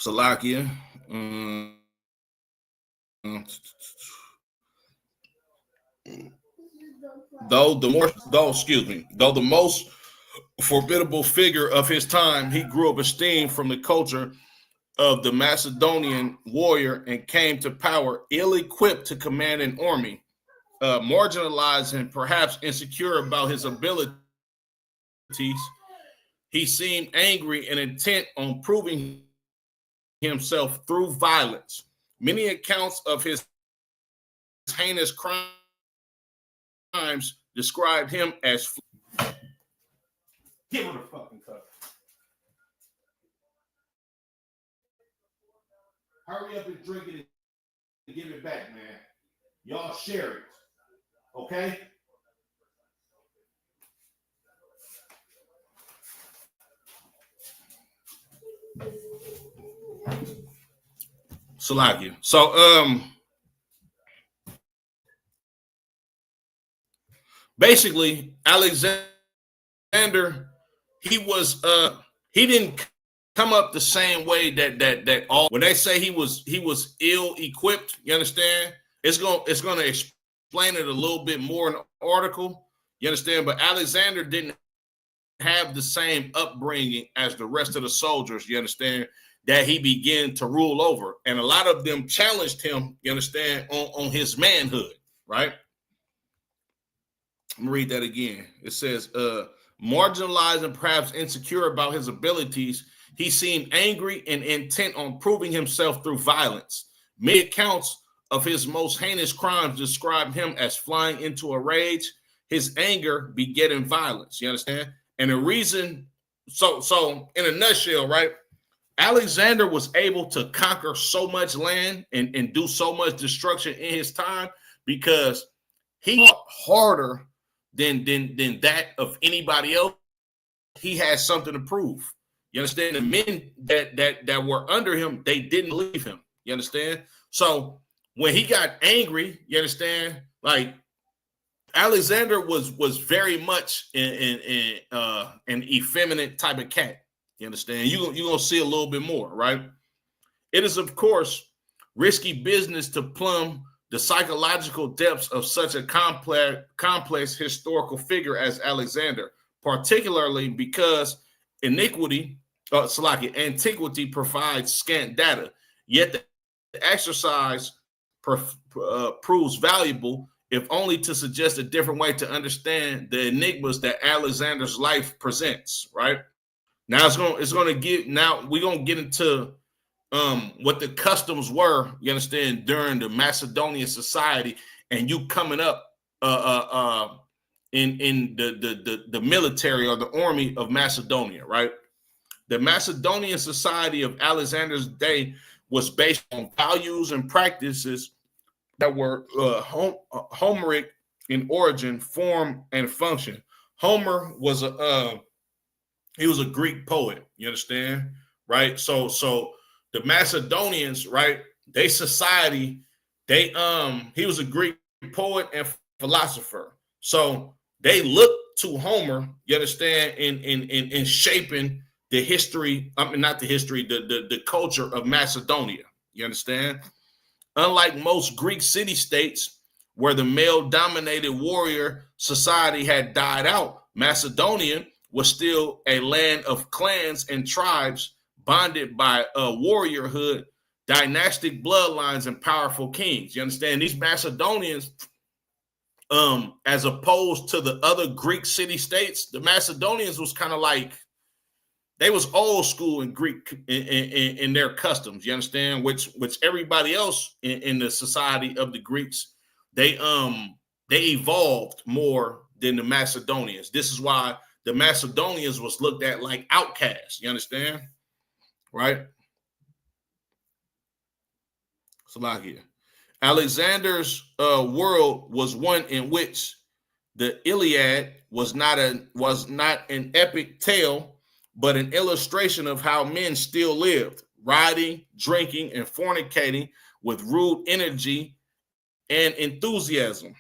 Salakia. Though the most formidable figure of his time, he grew up esteemed from the culture of the Macedonian warrior and came to power ill-equipped to command an army, marginalized and perhaps insecure about his abilities. He seemed angry and intent on proving himself through violence. Many accounts of his heinous crimes describe him as. Give her the fucking cup. Hurry up and drink it and give it back, man. Y'all share it. Okay? Salakia. So basically Alexander, he didn't come up the same way that all, when they say he was ill equipped, you understand? It's gonna explain it a little bit more in the article, you understand? But Alexander didn't have the same upbringing as the rest of the soldiers, you understand, that he began to rule over. And a lot of them challenged him, you understand, on his manhood, right? Let me read that again. It says, marginalized and perhaps insecure about his abilities, he seemed angry and intent on proving himself through violence. Many accounts of his most heinous crimes describe him as flying into a rage, his anger begetting violence. You understand? And the reason, so in a nutshell, right? Alexander was able to conquer so much land and do so much destruction in his time because he fought harder than that of anybody else. He had something to prove. You understand? The men that were under him, they didn't leave him. You understand? So when he got angry, you understand, like Alexander was very much an effeminate type of cat. You understand? You're gonna see a little bit more, right? It is, of course, risky business to plumb the psychological depths of such a complex historical figure as Alexander, particularly because antiquity provides scant data. Yet the exercise proves valuable, if only to suggest a different way to understand the enigmas that Alexander's life presents. Right now, we're gonna get into what the customs were, you understand, during the Macedonian society, and you coming up in the military or the army of Macedonia, right? The Macedonian society of Alexander's day was based on values and practices that were Homeric in origin, form, and function. Homer was he was a Greek poet, you understand, right? So the Macedonians, right? They society, he was a Greek poet and philosopher. So they looked to Homer, you understand, in shaping the history, not the history, the culture of Macedonia. You understand? Unlike most Greek city-states where the male-dominated warrior society had died out, Macedonia was still a land of clans and tribes bonded by warriorhood, dynastic bloodlines, and powerful kings. You understand? These Macedonians, as opposed to the other Greek city-states, the Macedonians was kind of like, they was old school in Greek in their customs. You understand? Which everybody else in the society of the Greeks, they evolved more than the Macedonians. This is why the Macedonians was looked at like outcasts. You understand? Right? So like here, Alexander's world was one in which the Iliad was not an epic tale, but an illustration of how men still lived, riding, drinking, and fornicating with rude energy and enthusiasm.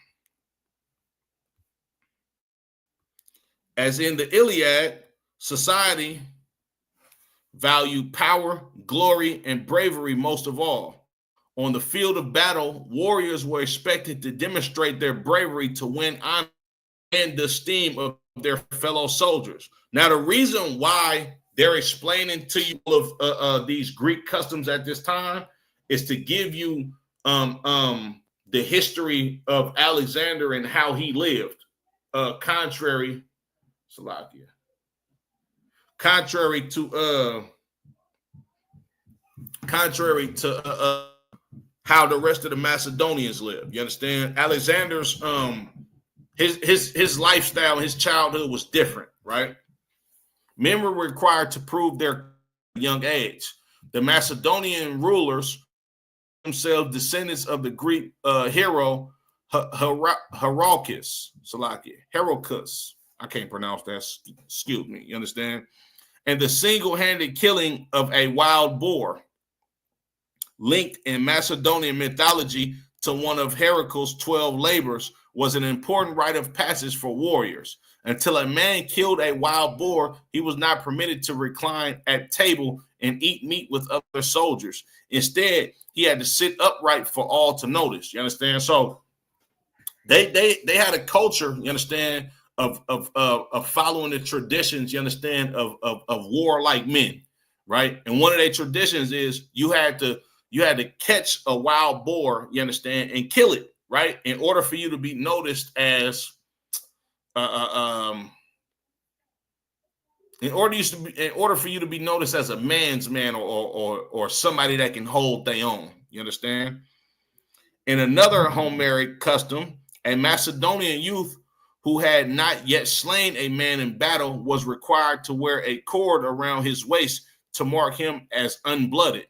As in the Iliad, society valued power, glory, and bravery most of all. On the field of battle, warriors were expected to demonstrate their bravery to win honor and the esteem of their fellow soldiers. Now, the reason why they're explaining to you all of these Greek customs at this time is to give you the history of Alexander and how he lived, contrary to contrary to how the rest of the Macedonians lived. You understand? Alexander's his lifestyle, his childhood was different, right? Men were required to prove their young age. The Macedonian rulers themselves descendants of the Greek hero Heraclius. Heraclius. I can't pronounce that. Excuse me. You understand? And the single-handed killing of a wild boar, linked in Macedonian mythology to one of Heracles' 12 labors, was an important rite of passage for warriors. Until a man killed a wild boar, he was not permitted to recline at table and eat meat with other soldiers. Instead, he had to sit upright for all to notice. You understand? So they had a culture, you understand, of following the traditions, you understand, of warlike men, right? And one of their traditions is you had to catch a wild boar, you understand, and kill it, right? In order for you to be noticed as in order for you to be noticed as a man's man or somebody that can hold their own. You understand? In another Homeric custom, a Macedonian youth who had not yet slain a man in battle was required to wear a cord around his waist to mark him as unblooded.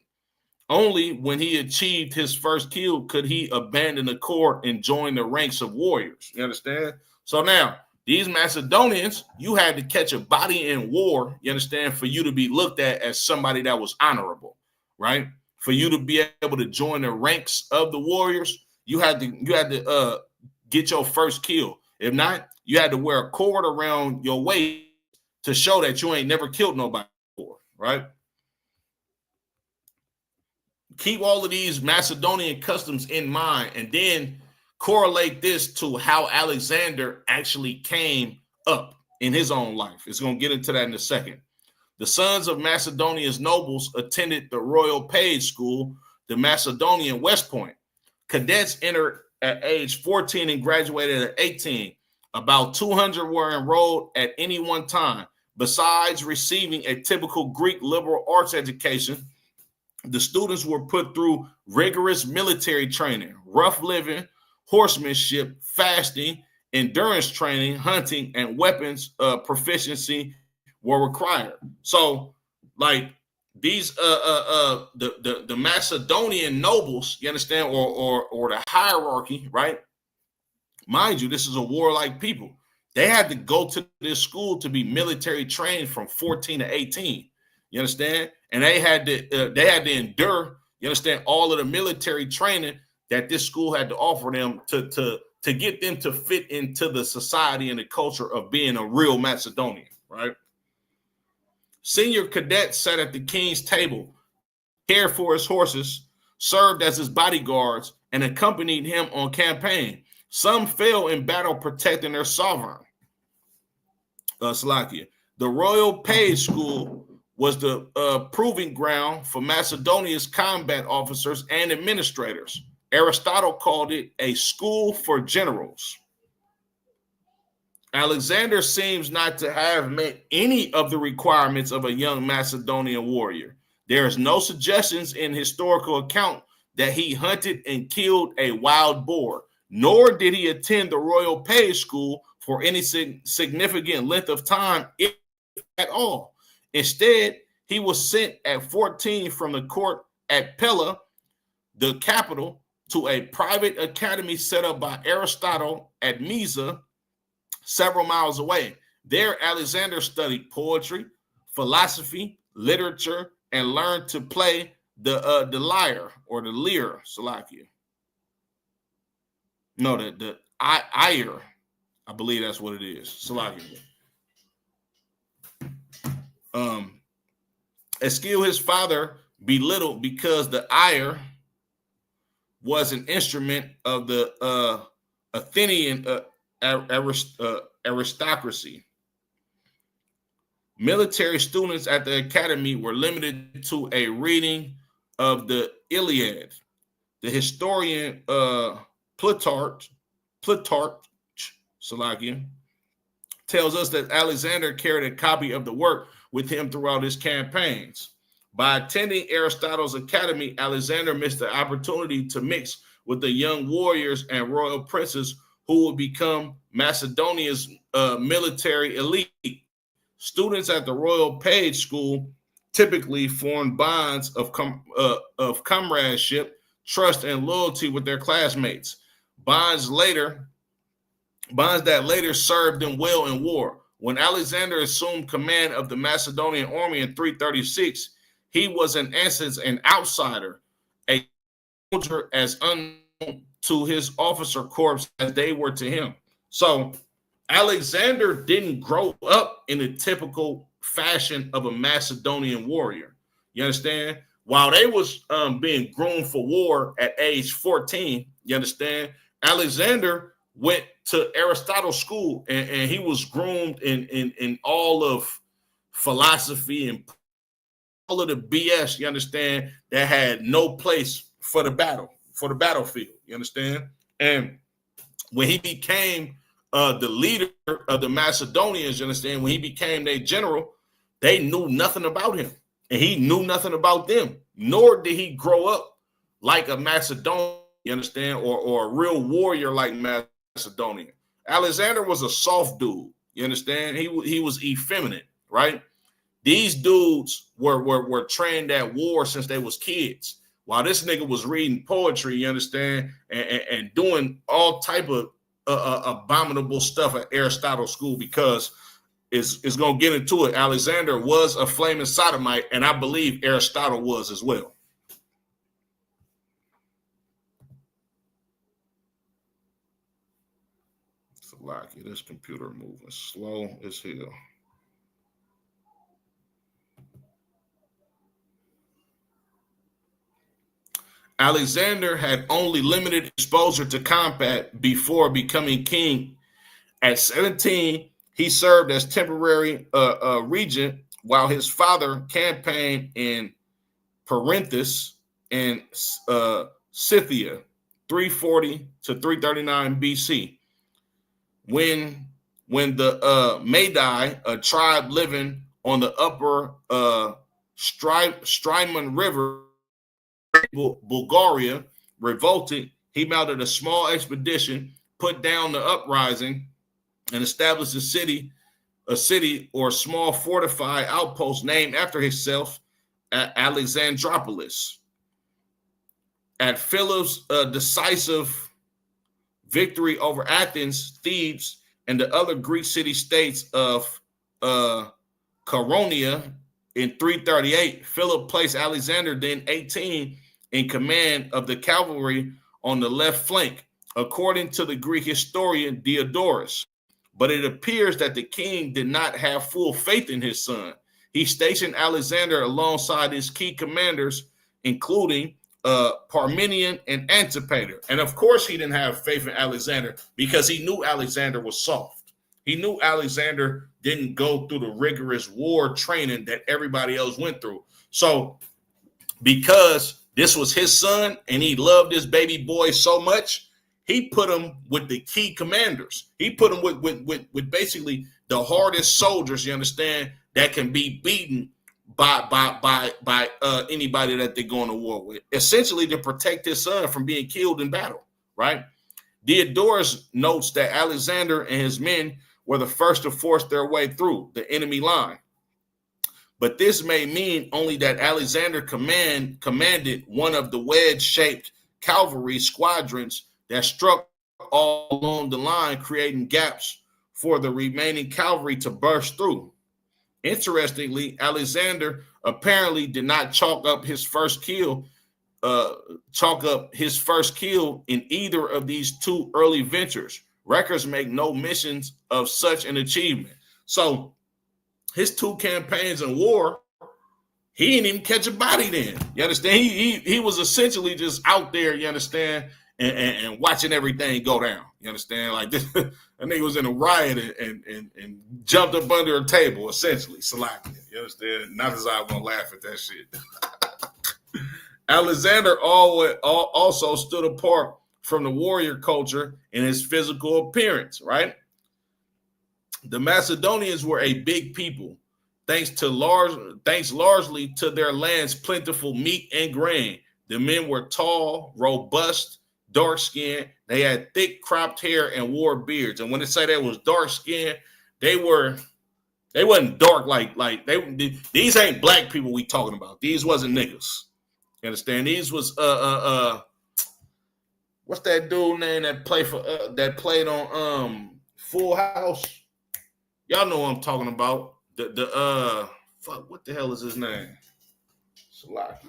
Only when he achieved his first kill could he abandon the cord and join the ranks of warriors. You understand? So now, these Macedonians, you had to catch a body in war, you understand, for you to be looked at as somebody that was honorable, right? For you to be able to join the ranks of the warriors, you had to get your first kill. If not, you had to wear a cord around your waist to show that you ain't never killed nobody before, right? Keep all of these Macedonian customs in mind, and then correlate this to how Alexander actually came up in his own life. It's going to get into that in a second. The sons of Macedonia's nobles attended the Royal Page School, the Macedonian West Point. Cadets entered at age 14 and graduated at 18. About 200 were enrolled at any one time. Besides receiving a typical Greek liberal arts education, the students were put through rigorous military training, rough living, horsemanship, fasting, endurance training, hunting, and weapons proficiency were required. So, like these the Macedonian nobles, you understand, or the hierarchy, right? Mind you, this is a warlike people. They had to go to this school to be military trained from 14 to 18. You understand? And they had to endure, you understand, all of the military training that this school had to offer them to get them to fit into the society and the culture of being a real Macedonian, right? Senior cadets sat at the king's table, cared for his horses, served as his bodyguards, and accompanied him on campaign. Some fell in battle protecting their sovereign. Slovakia. The Royal Page School was the proving ground for Macedonia's combat officers and administrators. Aristotle called it a school for generals. Alexander seems not to have met any of the requirements of a young Macedonian warrior. There is no suggestions in historical account that he hunted and killed a wild boar, nor did he attend the Royal Page School for any significant length of time, if at all. Instead, he was sent at 14 from the court at Pella, the capital, to a private academy set up by Aristotle at Mysa, several miles away. There, Alexander studied poetry, philosophy, literature, and learned to play the lyre or the lyre, Slovakia. No, the lyre. I believe that's what it is, Slovakia. A skill his father belittled because the lyre was an instrument of the Athenian aristocracy. Military students at the academy were limited to a reading of the Iliad. The historian Plutarch, Slovakia, tells us that Alexander carried a copy of the work with him throughout his campaigns. By attending Aristotle's academy, Alexander missed the opportunity to mix with the young warriors and royal princes who would become Macedonia's military elite. Students at the Royal Page School typically formed bonds of comradeship, trust, and loyalty with their classmates. Bonds that later served them well in war. When Alexander assumed command of the Macedonian army in 336, he was in essence an outsider, a soldier as unknown to his officer corps as they were to him. So Alexander didn't grow up in the typical fashion of a Macedonian warrior. You understand? While they was being groomed for war at age 14, you understand? Alexander went to Aristotle's school and he was groomed in all of philosophy and all of the BS, you understand, that had no place for the battlefield, you understand? And when he became the leader of the Macedonians, you understand, when he became their general, they knew nothing about him and he knew nothing about them, nor did he grow up like a Macedonian, you understand, or a real warrior like Macedonian. Alexander was a soft dude, you understand? He was effeminate, right? These dudes were trained at war since they was kids. While this nigga was reading poetry, you understand, and doing all type of abominable stuff at Aristotle's school, because it's going to get into it. Alexander was a flaming sodomite, and I believe Aristotle was as well. Lucky, this computer moving slow as hell. Alexander had only limited exposure to combat before becoming king. At 17, he served as temporary regent while his father campaigned in Perinthus and Scythia, 340 to 339 BC. When the Madai, a tribe living on the upper Strymon River, Bulgaria, revolted, he mounted a small expedition, put down the uprising, and established a city or small fortified outpost named after himself at Alexandropolis. At Philip's decisive victory over Athens, Thebes, and the other Greek city-states of Caronia in 338, Philip placed Alexander, then 18, in command of the cavalry on the left flank, according to the Greek historian Diodorus. But it appears that the king did not have full faith in his son. He stationed Alexander alongside his key commanders, including Parmenion and Antipater. And of course, he didn't have faith in Alexander because he knew Alexander was soft. He knew Alexander didn't go through the rigorous war training that everybody else went through. So because this was his son and he loved this baby boy so much, he put him with the key commanders. He put him with basically the hardest soldiers, you understand, that can be beaten by anybody that they're going to war with, essentially to protect his son from being killed in battle, right? Diodorus notes that Alexander and his men were the first to force their way through the enemy line. But this may mean only that Alexander commanded one of the wedge-shaped cavalry squadrons that struck all along the line, creating gaps for the remaining cavalry to burst through. Interestingly, Alexander apparently did not chalk up his first kill in either of these two early ventures. Records make no mentions of such an achievement. So his two campaigns in war, he didn't even catch a body then. You understand? He was essentially just out there, you understand, and watching everything go down. You understand? Like this, that nigga was in a riot and jumped up under a table, essentially. Salaki. You understand? Not as I was gonna laugh at that shit. Alexander also stood apart from the warrior culture in his physical appearance, right? The Macedonians were a big people, thanks largely to their land's plentiful meat and grain. The men were tall, robust, dark-skinned. They had thick cropped hair and wore beards. And when they say they was dark-skinned, they wasn't dark these ain't black people we talking about. These wasn't niggas. You understand? These was what's that dude name that played on Full House? Y'all know what I'm talking about. Fuck, what the hell is his name? Salakia.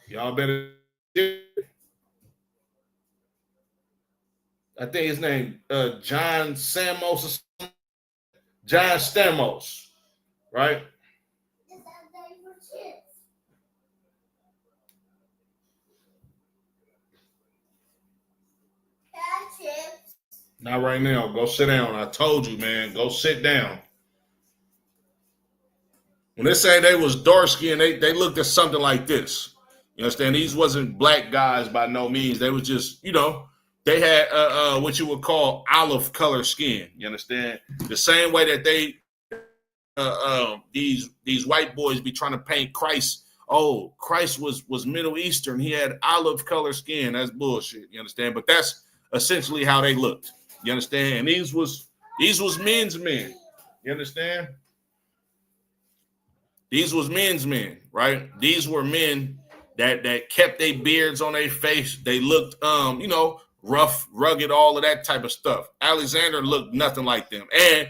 Y'all better. I think his name John Stamos, right? Not right now. Go sit down. I told you, man. Go sit down. When they say they was dark skinned, they looked at something like this. You understand? These wasn't black guys by no means. They was just, they had what you would call olive color skin. You understand? The same way that they these white boys be trying to paint Christ. Oh, Christ was Middle Eastern. He had olive color skin. That's bullshit. You understand? But that's essentially how they looked. You understand? And these was men's men. You understand? These was men's men, right? These were men that kept their beards on their face. They looked, rough, rugged, all of that type of stuff. Alexander looked nothing like them, and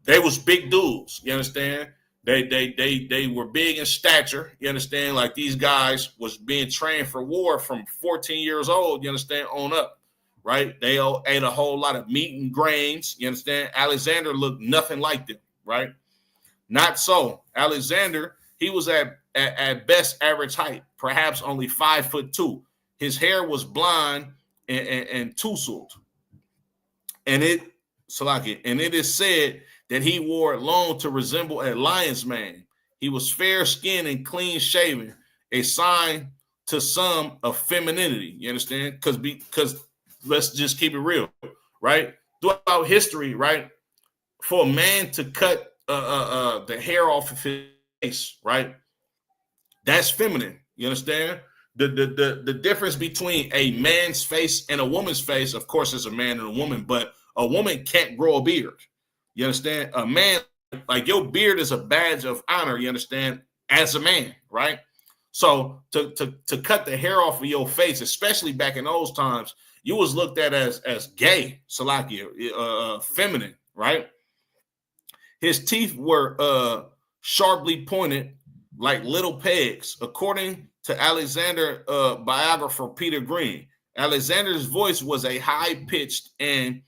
they was big dudes. You understand? They were big in stature. You understand? Like these guys was being trained for war from 14 years old. You understand? On up, right? They ate a whole lot of meat and grains. You understand? Alexander looked nothing like them, right? Not so. Alexander, he was at best average height, perhaps only 5'2". His hair was blonde and tousled. And it is said that he wore it long to resemble a lion's mane. He was fair-skinned and clean-shaven, a sign to some of femininity. You understand? Because let's just keep it real, right? Throughout history, right, for a man to cut the hair off of his face, right? That's feminine. You understand? The difference between a man's face and a woman's face, of course, is a man and a woman, but a woman can't grow a beard. You understand? A man, like your beard is a badge of honor, you understand, as a man, right? So to cut the hair off of your face, especially back in those times, you was looked at as gay, Salakia, feminine, right? His teeth were sharply pointed like little pegs. According to Alexander biographer Peter Green, Alexander's voice was a high-pitched and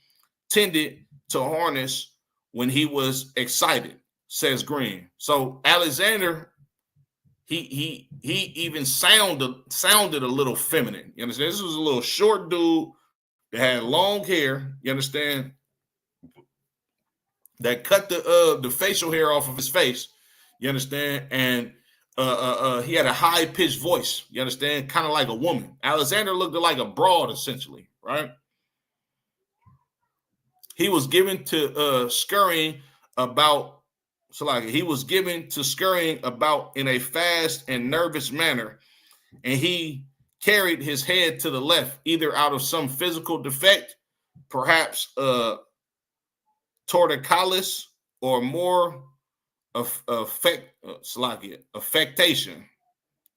tended to harness when he was excited, says Green. So Alexander, he even sounded a little feminine. You understand? This was a little short dude that had long hair. You understand? That cut the facial hair off of his face, you understand, and he had a high-pitched voice, you understand, kind of like a woman. Alexander looked like a broad, essentially, right? He was given to scurrying about, he was given to scurrying about in a fast and nervous manner, and he carried his head to the left, either out of some physical defect, perhaps torticollis, or more affectation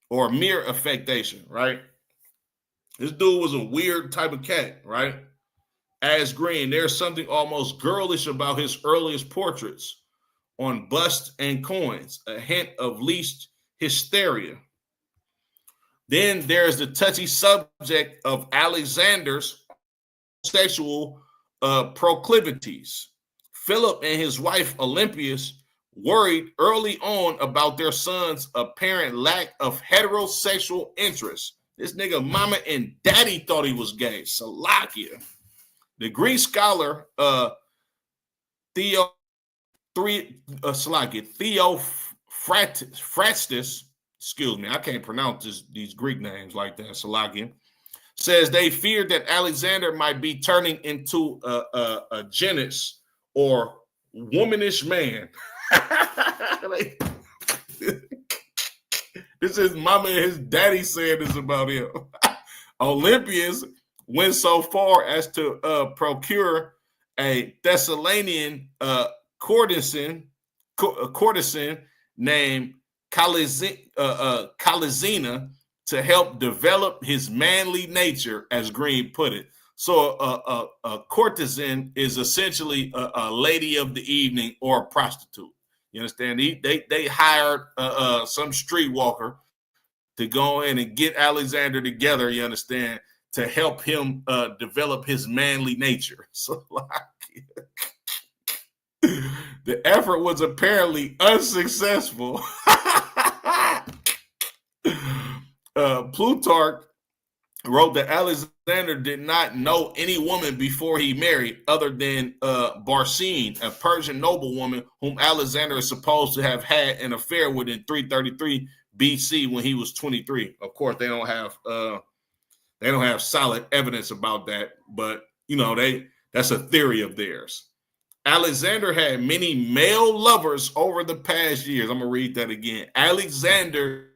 or mere affectation, right? This dude was a weird type of cat, right? As Green, there's something almost girlish about his earliest portraits on busts and coins, a hint of least hysteria. Then there's the touchy subject of Alexander's sexual proclivities. Philip and his wife Olympias worried early on about their son's apparent lack of heterosexual interest. This nigga mama and daddy thought he was gay. Salakia. The Greek scholar Theophrastus, excuse me, I can't pronounce these Greek names like that, Salakia, says they feared that Alexander might be turning into a genus or womanish man. Like, this is mama and his daddy saying this about him. Olympians went so far as to procure a Thessalonian courtesan named Kalyzina to help develop his manly nature, as Green put it. So a courtesan is essentially a lady of the evening or a prostitute. You understand? They hired some streetwalker to go in and get Alexander together, you understand, to help him develop his manly nature. So like, the effort was apparently unsuccessful. Plutarch wrote that Alexander did not know any woman before he married other than Barsine, a Persian noblewoman whom Alexander is supposed to have had an affair with in 333 BC when he was 23. Of course, they don't have solid evidence about that, but you know, that's a theory of theirs. Alexander had many male lovers over the past years. I'm gonna read that again. Alexander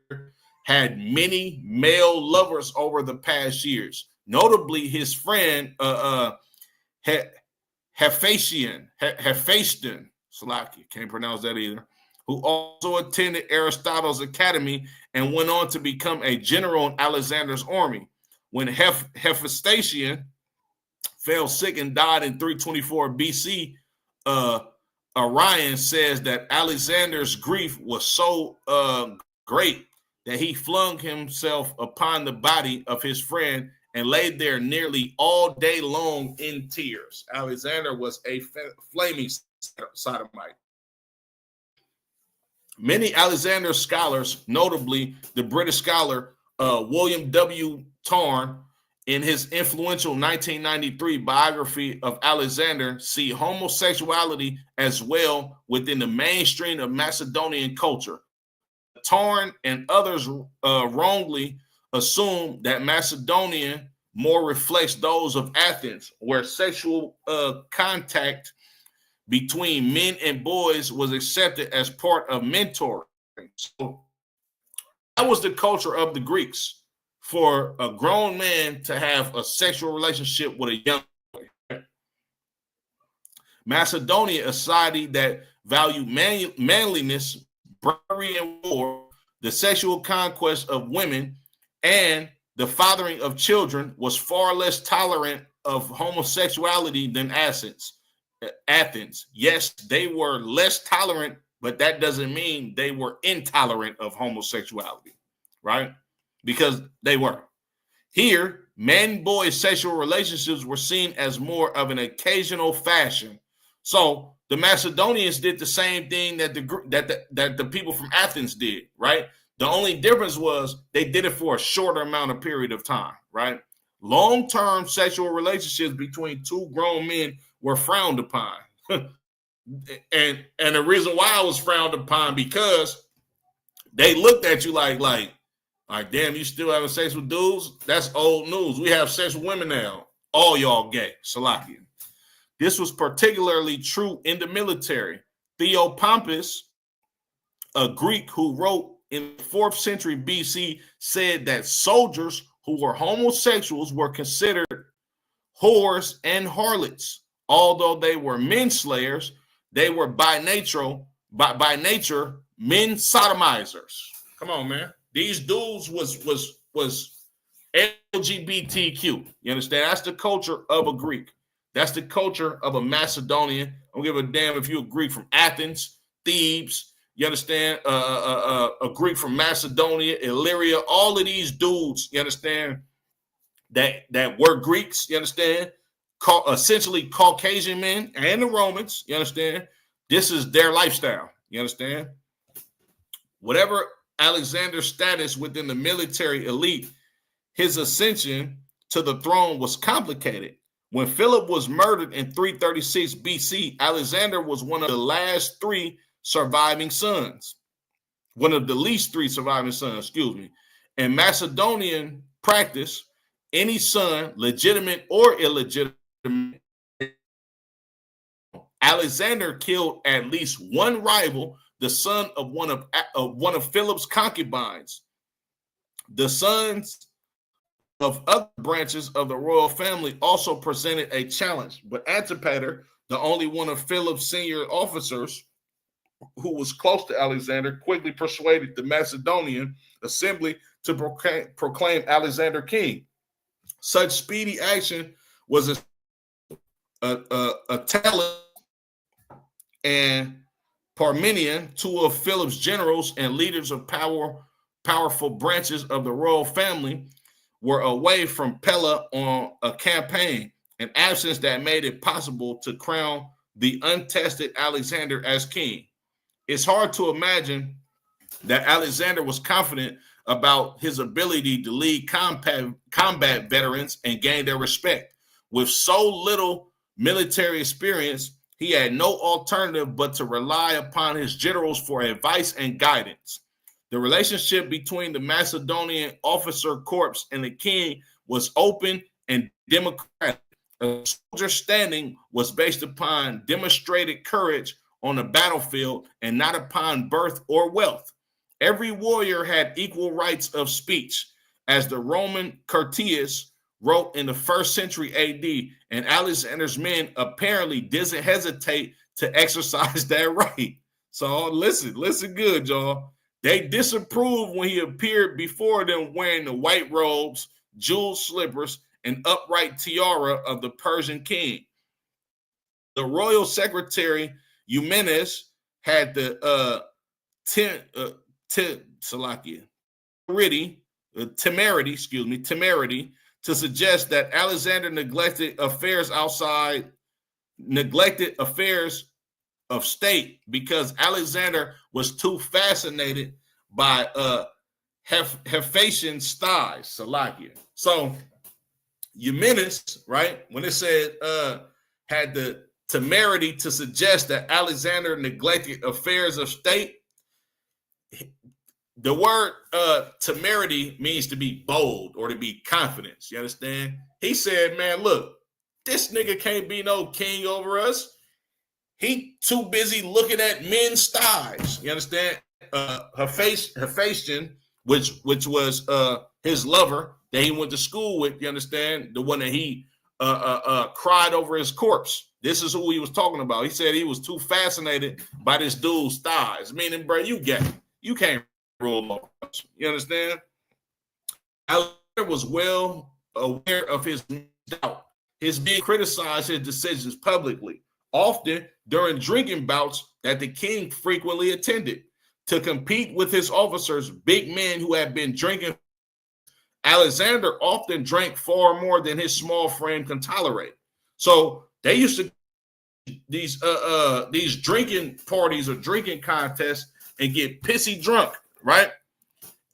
had many male lovers over the past years, notably his friend Hephaestion, Salaki, can't pronounce that either, who also attended Aristotle's academy and went on to become a general in Alexander's army. When Hephaestion fell sick and died in 324 BC, Orion says that Alexander's grief was so great that he flung himself upon the body of his friend and laid there nearly all day long in tears. Alexander was a flaming sodomite. Many Alexander scholars, notably the British scholar William W. Tarn, in his influential 1993 biography of Alexander, see homosexuality as well within the mainstream of Macedonian culture. Tarn and others wrongly assume that Macedonia more reflects those of Athens, where sexual contact between men and boys was accepted as part of mentoring. So that was the culture of the Greeks, for a grown man to have a sexual relationship with a young boy. Macedonia, a society that valued manliness, bravery, and war, the sexual conquest of women, and the fathering of children, was far less tolerant of homosexuality than Athens. Yes, they were less tolerant, but that doesn't mean they were intolerant of homosexuality, right? Because they were. Here, man-boy sexual relationships were seen as more of an occasional fashion. So the Macedonians did the same thing that the people from Athens did, right? The only difference was they did it for a shorter amount of period of time, right? Long-term sexual relationships between two grown men were frowned upon. and the reason why it was frowned upon, because they looked at you like, damn, you still having sex with dudes? That's old news. We have sex with women now. All y'all gay. Salakia. This was particularly true in the military. Theopompus, a Greek who wrote in the 4th century BC, said that soldiers who were homosexuals were considered whores and harlots. Although they were men slayers, they were by nature men sodomizers. Come on, man. These dudes was LGBTQ. You understand? That's the culture of a Greek. That's the culture of a Macedonian. I don't give a damn if you're a Greek from Athens, Thebes, you understand? A Greek from Macedonia, Illyria, all of these dudes, you understand, that were Greeks, you understand? Essentially Caucasian men and the Romans, you understand? This is their lifestyle, you understand? Whatever Alexander's status within the military elite, his ascension to the throne was complicated. When Philip was murdered in 336 BC, Alexander was one of the least three surviving sons. In Macedonian practice, any son, legitimate or illegitimate, Alexander killed at least one rival, the son of one of Philip's concubines. The sons of other branches of the royal family also presented a challenge, but Antipater, the only one of Philip's senior officers who was close to Alexander, quickly persuaded the Macedonian assembly to proclaim Alexander king. Such speedy action was a talent and Parmenion, two of Philip's generals and leaders of powerful branches of the royal family, were away from Pella on a campaign, an absence that made it possible to crown the untested Alexander as king. It's hard to imagine that Alexander was confident about his ability to lead combat veterans and gain their respect. With so little military experience, he had no alternative but to rely upon his generals for advice and guidance. The relationship between the Macedonian officer corps and the king was open and democratic. A soldier's standing was based upon demonstrated courage on the battlefield and not upon birth or wealth. Every warrior had equal rights of speech, as the Roman Curtius wrote in the 1st century AD, and Alexander's men apparently didn't hesitate to exercise that right. So listen good, y'all. They disapproved when he appeared before them wearing the white robes, jeweled slippers, and upright tiara of the Persian king. The royal secretary Eumenes had the temerity to suggest that Alexander neglected affairs of state because Alexander was too fascinated by Hephaestion's thighs, Salakia. So Eumenes, right, when it said had the temerity to suggest that Alexander neglected affairs of state, the word temerity means to be bold or to be confident. You understand? He said, man, look, this nigga can't be no king over us. He too busy looking at men's thighs. You understand? Hephaestion, which was his lover that he went to school with, you understand? The one that he cried over his corpse. This is who he was talking about. He said he was too fascinated by this dude's thighs. Meaning, bro, you can't rule over us. You understand? Alexander was well aware of his doubt. His being criticized his decisions publicly, often during drinking bouts that the king frequently attended. To compete with his officers, big men who had been drinking, Alexander often drank far more than his small friend can tolerate. So they used to these drinking parties or drinking contests and get pissy drunk, right?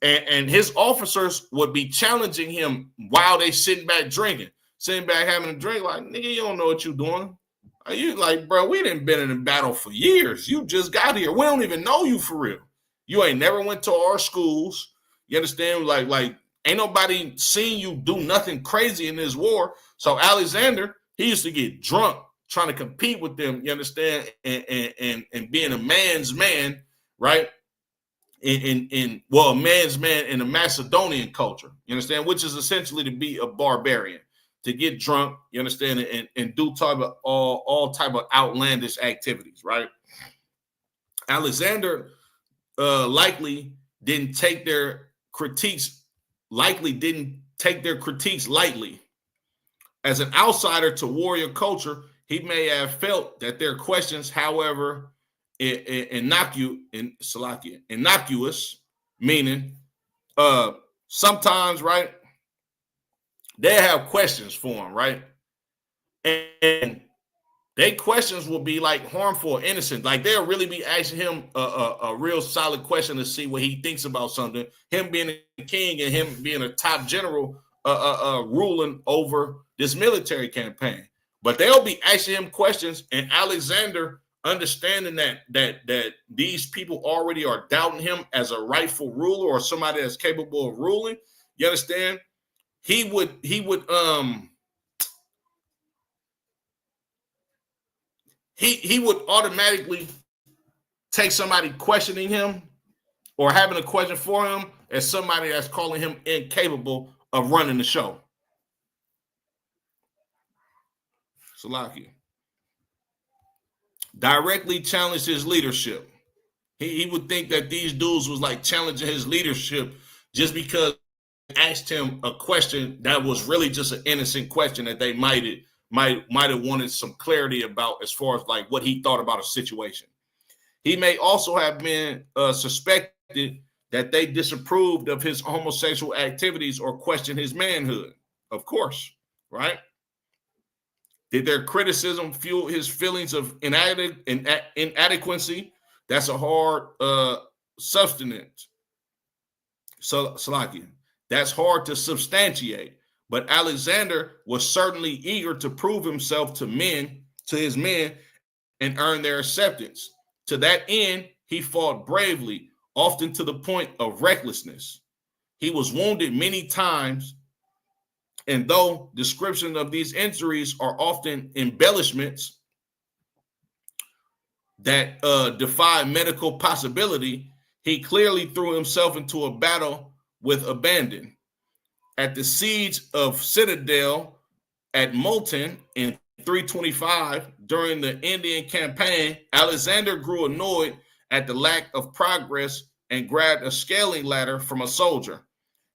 And his officers would be challenging him while they sitting back drinking, sitting back having a drink, like, nigga, you don't know what you're doing. Are you like, bro, we done been in a battle for years. You just got here. We don't even know you for real. You ain't never went to our schools. You understand? Like ain't nobody seen you do nothing crazy in this war. So Alexander, he used to get drunk trying to compete with them, you understand, and being a man's man, right? A man's man in the Macedonian culture, you understand, which is essentially to be a barbarian, to get drunk, you understand, and do type of all type of outlandish activities, right? Alexander likely didn't take their critiques lightly. As an outsider to warrior culture, he may have felt that their questions, however, innocuous, meaning sometimes, right, they have questions for him, right? And their questions will be like harmful or innocent. Like they'll really be asking him a real solid question to see what he thinks about something. Him being a king and him being a top general ruling over this military campaign. But they'll be asking him questions, and Alexander, understanding that these people already are doubting him as a rightful ruler or somebody that's capable of ruling, you understand? He would he would automatically take somebody questioning him or having a question for him as somebody that's calling him incapable of running the show. Salaki directly challenged his leadership. He would think that these dudes was like challenging his leadership just because they asked him a question that was really just an innocent question that they might have wanted some clarity about as far as like what he thought about a situation. He may also have been suspected that they disapproved of his homosexual activities or questioned his manhood. Of course, right? Did their criticism fuel his feelings of inadequacy? That's a hard substance. So, Salakia, that's hard to substantiate. But Alexander was certainly eager to prove himself to his men, and earn their acceptance. To that end, he fought bravely, often to the point of recklessness. He was wounded many times, and though descriptions of these injuries are often embellishments that defy medical possibility, he clearly threw himself into a battle with abandon. At the siege of Citadel at Moulton in 325, during the Indian campaign, Alexander grew annoyed at the lack of progress and grabbed a scaling ladder from a soldier.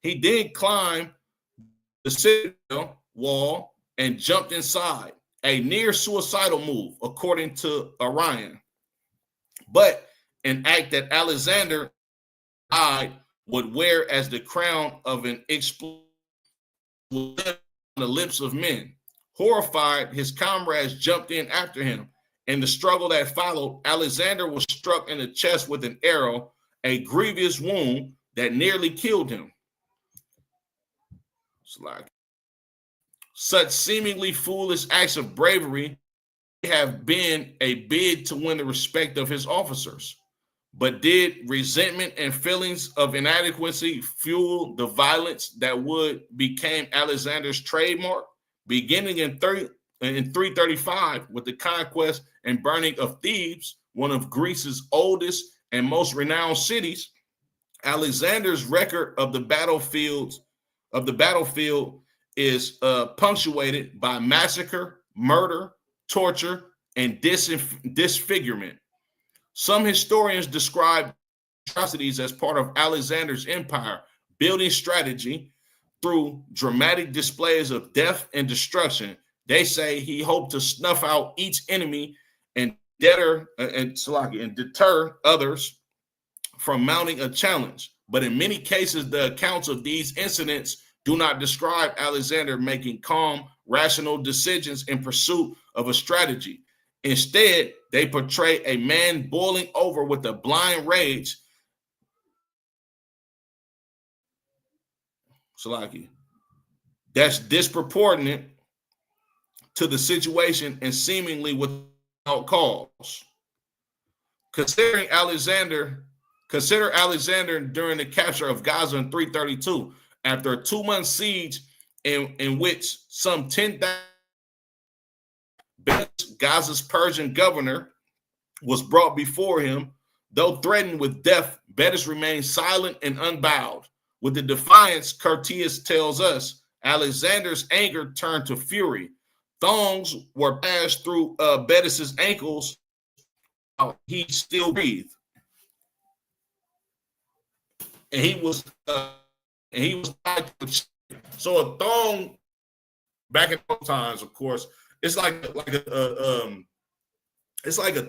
He did climb the citadel wall and jumped inside, a near suicidal move, according to Orion. But an act that Alexander would wear as the crown of an exploit on the lips of men. Horrified, his comrades jumped in after him. In the struggle that followed, Alexander was struck in the chest with an arrow, a grievous wound that nearly killed him. Such seemingly foolish acts of bravery have been a bid to win the respect of his officers. But did resentment and feelings of inadequacy fuel the violence that would become Alexander's trademark? Beginning in 335 with the conquest and burning of Thebes, one of Greece's oldest and most renowned cities, Alexander's record of the battlefield is punctuated by massacre, murder, torture, and disfigurement. Some historians describe atrocities as part of Alexander's empire building strategy through dramatic displays of death and destruction. They say he hoped to snuff out each enemy and deter others from mounting a challenge. But in many cases, the accounts of these incidents do not describe Alexander making calm, rational decisions in pursuit of a strategy. Instead, they portray a man boiling over with a blind rage. That's disproportionate to the situation and seemingly without cause. Consider Alexander during the capture of Gaza in 332, after a 2-month siege in which some 10,000 Gaza's Persian governor was brought before him. Though threatened with death, Betis remained silent and unbowed. With the defiance Curtius tells us, Alexander's anger turned to fury. Thongs were passed through Betis's ankles while he still breathed. And he was so a thong back in those times, of course, it's like a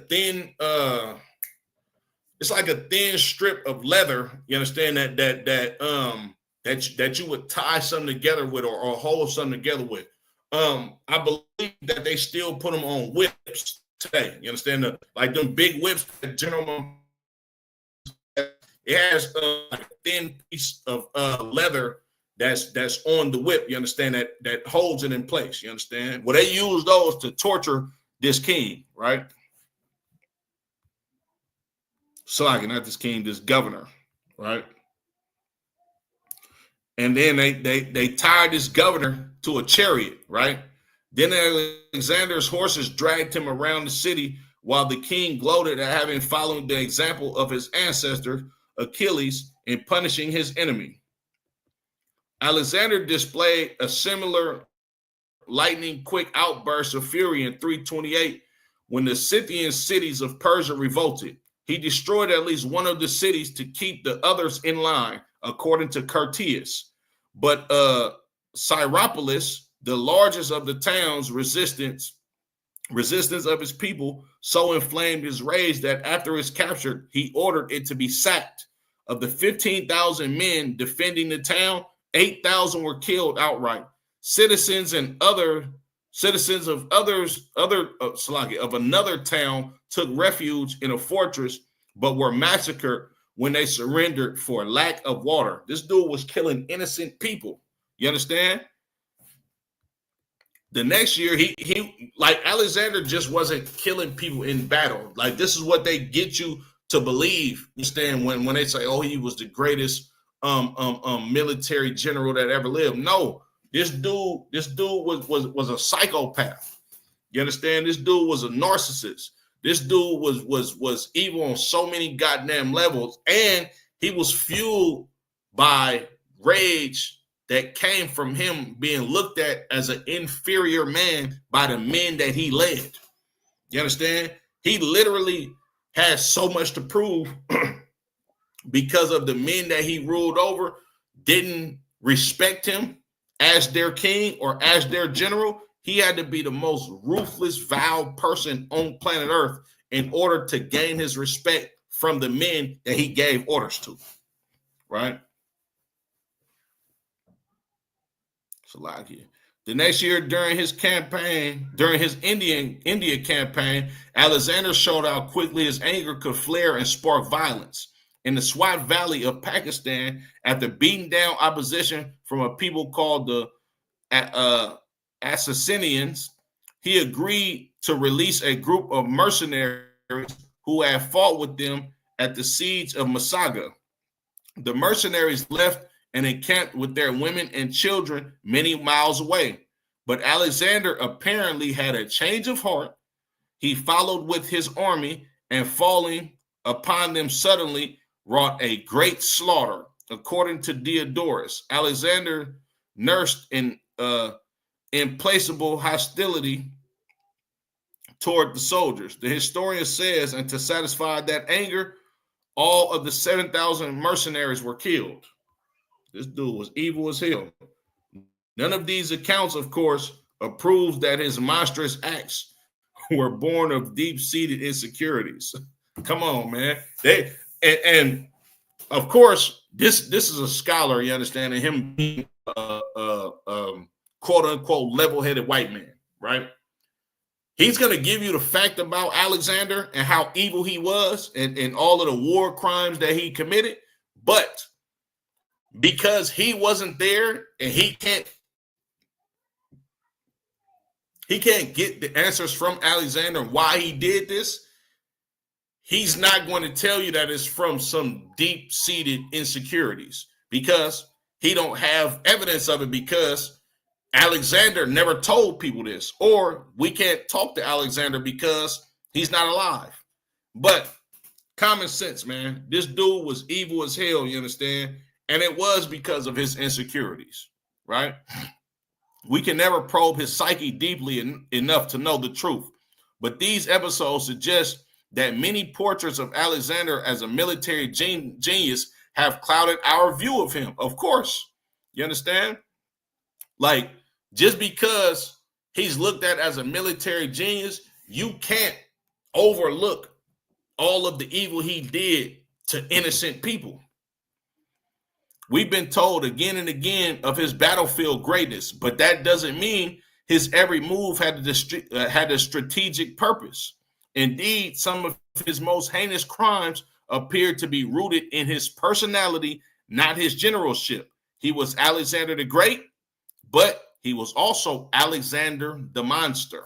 thin strip of leather. You understand that you would tie something together with or hold something together with. I believe that they still put them on whips today. You understand like them big whips that General. It has a thin piece of leather that's on the whip. You understand that holds it in place. You understand? Well, they use those to torture this king, right? Not this king, this governor, right? And then they tied this governor to a chariot, right? Then Alexander's horses dragged him around the city while the king gloated at having followed the example of his ancestor Achilles in punishing his enemy. Alexander displayed a similar lightning quick outburst of fury in 328 when the Scythian cities of Persia revolted. He destroyed at least one of the cities to keep the others in line, according to Curtius. But Syropolis, the largest of the towns, resistance of his people so inflamed his rage that after its capture, he ordered it to be sacked. Of the 15,000 men defending the town, 8,000 were killed outright. Citizens of another town took refuge in a fortress, but were massacred when they surrendered for lack of water. This dude was killing innocent people. You understand? The next year, he like Alexander just wasn't killing people in battle. Like, this is what they get you to believe. You understand, when they say, "Oh, he was the greatest military general that ever lived." No, this dude was a psychopath. You understand? This dude was a narcissist. This dude was evil on so many goddamn levels, and he was fueled by rage that came from him being looked at as an inferior man by the men that he led. You understand? He literally has so much to prove because of the men that he ruled over didn't respect him as their king or as their general. He had to be the most ruthless, vile person on planet Earth in order to gain his respect from the men that he gave orders to, right? The next year, during his India campaign, Alexander showed how quickly his anger could flare and spark violence. In the Swat Valley of Pakistan, after beating down opposition from a people called the Assassinians, he agreed to release a group of mercenaries who had fought with them at the siege of Masaga. The mercenaries left and encamped with their women and children many miles away. But Alexander apparently had a change of heart. He followed with his army, and falling upon them suddenly wrought a great slaughter. According to Diodorus, Alexander nursed an implacable hostility toward the soldiers. The historian says, and to satisfy that anger, all of the 7,000 mercenaries were killed. This dude was evil as hell. None of these accounts, of course, approves that his monstrous acts were born of deep-seated insecurities. Come on, man. And of course, this is a scholar, you understand, and him being quote unquote level-headed white man, right? He's going to give you the fact about Alexander and how evil he was and all of the war crimes that he committed, but because he wasn't there and he can't get the answers from Alexander why he did this, he's not going to tell you that it's from some deep-seated insecurities because he don't have evidence of it, because Alexander never told people this, or we can't talk to Alexander because he's not alive. But common sense, man. This dude was evil as hell, you understand? And it was because of his insecurities, right? We can never probe his psyche deeply enough to know the truth. But these episodes suggest that many portraits of Alexander as a military genius have clouded our view of him. Of course, you understand? Like, just because he's looked at as a military genius, you can't overlook all of the evil he did to innocent people. We've been told again and again of his battlefield greatness, but that doesn't mean his every move had a strategic purpose. Indeed, some of his most heinous crimes appear to be rooted in his personality, not his generalship. He was Alexander the Great, but he was also Alexander the Monster.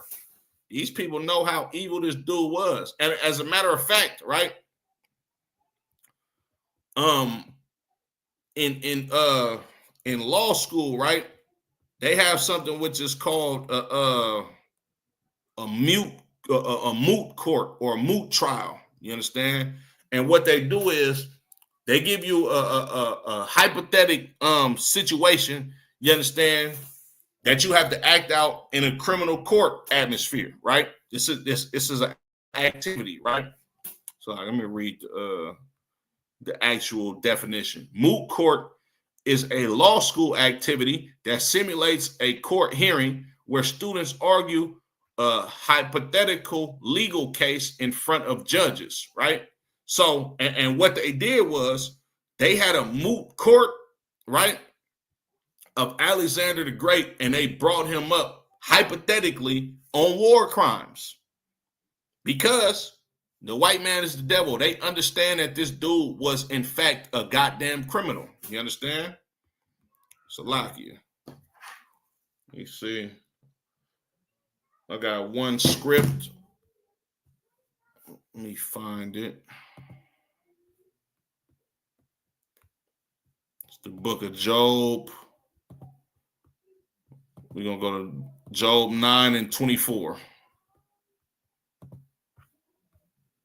These people know how evil this dude was. And as a matter of fact, right? In law school, right? They have something which is called a mute a moot court or a moot trial. You understand? And what they do is they give you a hypothetical situation. You understand that you have to act out in a criminal court atmosphere, right? This is an activity, right? So let me read the actual definition. Moot court is a law school activity that simulates a court hearing where students argue a hypothetical legal case in front of judges, right? So, and what they did was they had a moot court, right, of Alexander the Great, and they brought him up hypothetically on war crimes because the white man is the devil. They understand that this dude was, in fact, a goddamn criminal. You understand? Salakia. Let me see. I got one script. Let me find it. It's the book of Job. We're going to go to Job 9 and 24.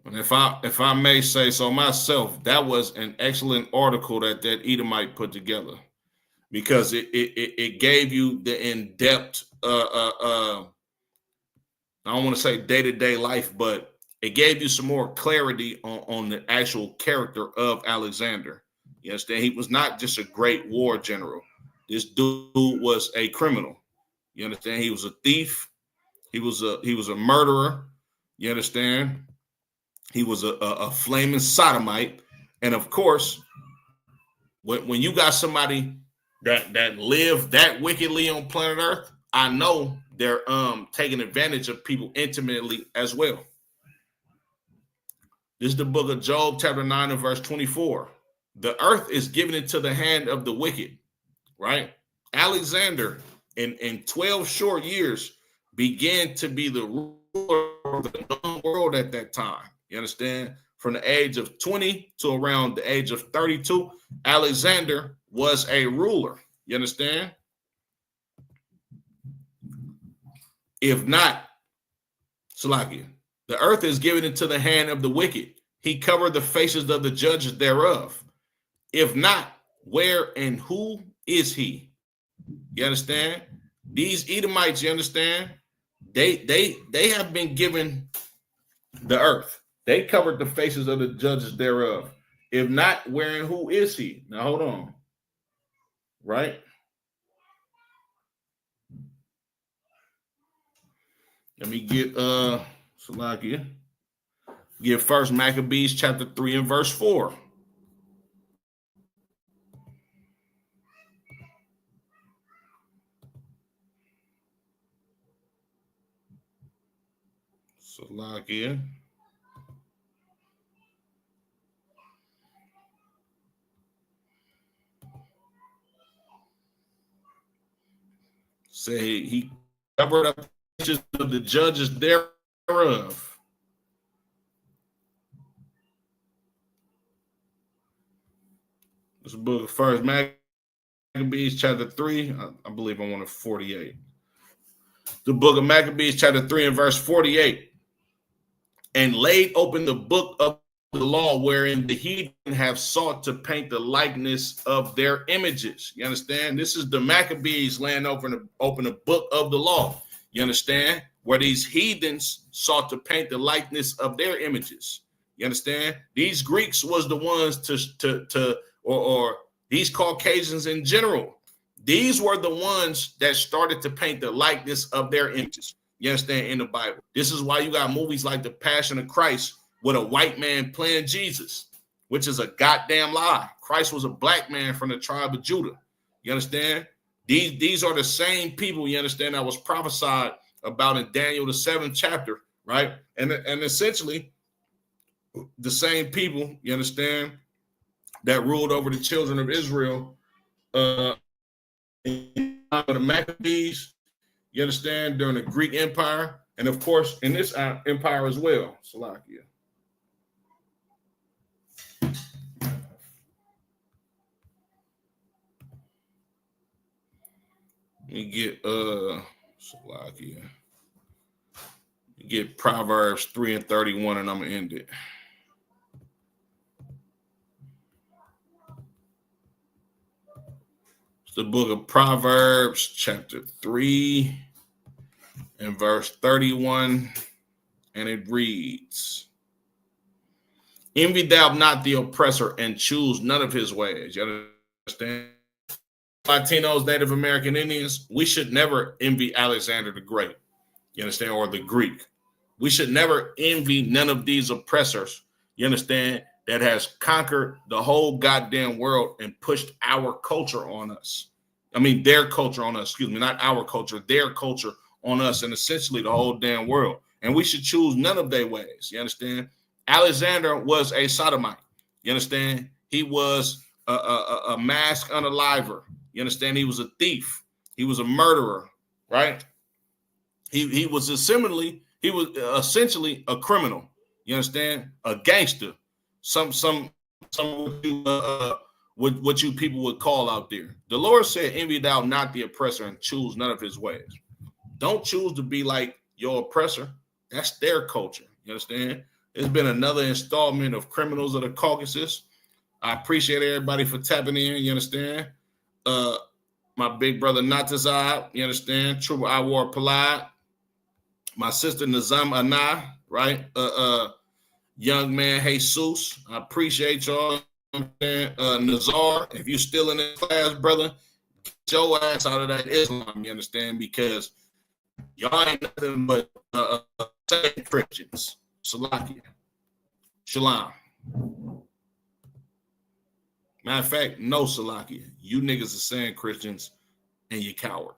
And if I may say so myself, that was an excellent article that Edomite put together, because it gave you the in-depth I don't want to say day-to-day life, but it gave you some more clarity on the actual character of Alexander. You understand? He was not just a great war general. This dude was a criminal. You understand? He was a thief. He was a murderer. You understand? He was a flaming sodomite. And of course, when you got somebody that lived that wickedly on planet Earth, I know they're taking advantage of people intimately as well. This is the book of Job, chapter 9 and verse 24. The earth is given into the hand of the wicked, right? Alexander, in 12 short years, began to be the ruler of the known world at that time. You understand? From the age of 20 to around the age of 32, Alexander was a ruler. You understand? If not, Salakia, the earth is given into the hand of the wicked. He covered the faces of the judges thereof. If not, where and who is he? You understand? These Edomites, you understand? They have been given the earth. They covered the faces of the judges thereof. If not, where and who is he? Now hold on. Right? Let me get Salakia. Get First Maccabees chapter 3 and verse 4. Salakia. Say he covered up the faces of the judges thereof. This book of First Maccabees chapter 3. I believe I'm on 48. The book of Maccabees chapter 3 and verse 48. And laid open the book of the law, wherein the heathen have sought to paint the likeness of their images. You understand? This is the Maccabees laying open the book of the law. You understand? Where these heathens sought to paint the likeness of their images. You understand? These Greeks was the ones or these Caucasians in general. These were the ones that started to paint the likeness of their images. You understand? In the Bible. This is why you got movies like The Passion of Christ with a white man playing Jesus, which is a goddamn lie. Christ was a black man from the tribe of Judah. You understand? These are the same people, you understand, that was prophesied about in Daniel, the 7th chapter, right? And essentially the same people, you understand, that ruled over the children of Israel in the Maccabees, you understand, during the Greek Empire, and of course in this empire as well. Salakia. Let me get Salakia. get Proverbs 3 and 31, and I'm going to end it. It's the book of Proverbs, chapter 3 and verse 31, and it reads, envy thou not the oppressor, and choose none of his ways. You understand? Latinos, Native American Indians, we should never envy Alexander the Great. You understand? Or the Greek. We should never envy none of these oppressors. You understand? That has conquered the whole goddamn world and pushed our culture on us. I mean, their culture on us, excuse me, not our culture, their culture on us, and essentially the whole damn world. And we should choose none of their ways. You understand? Alexander was a sodomite. You understand? He was a mask unaliver. You understand? He was a thief. He was a murderer, right? He was essentially a criminal. You understand? A gangster. Some what you people would call out there. The Lord said, envy thou not the oppressor, and choose none of his ways. Don't choose to be like your oppressor. That's their culture. You understand? It's been another installment of Criminals of the Caucasus. I appreciate everybody for tapping in. You understand? My big brother Natazai, you understand? True I War Palad. My sister Nazam Anna, right? Young man Jesus. I appreciate y'all. Nazar, if you're still in the class, brother, get your ass out of that Islam, you understand? Because y'all ain't nothing but Christians. Salakia. Shalom. Matter of fact, no Salakia. You niggas are saying Christians and you coward.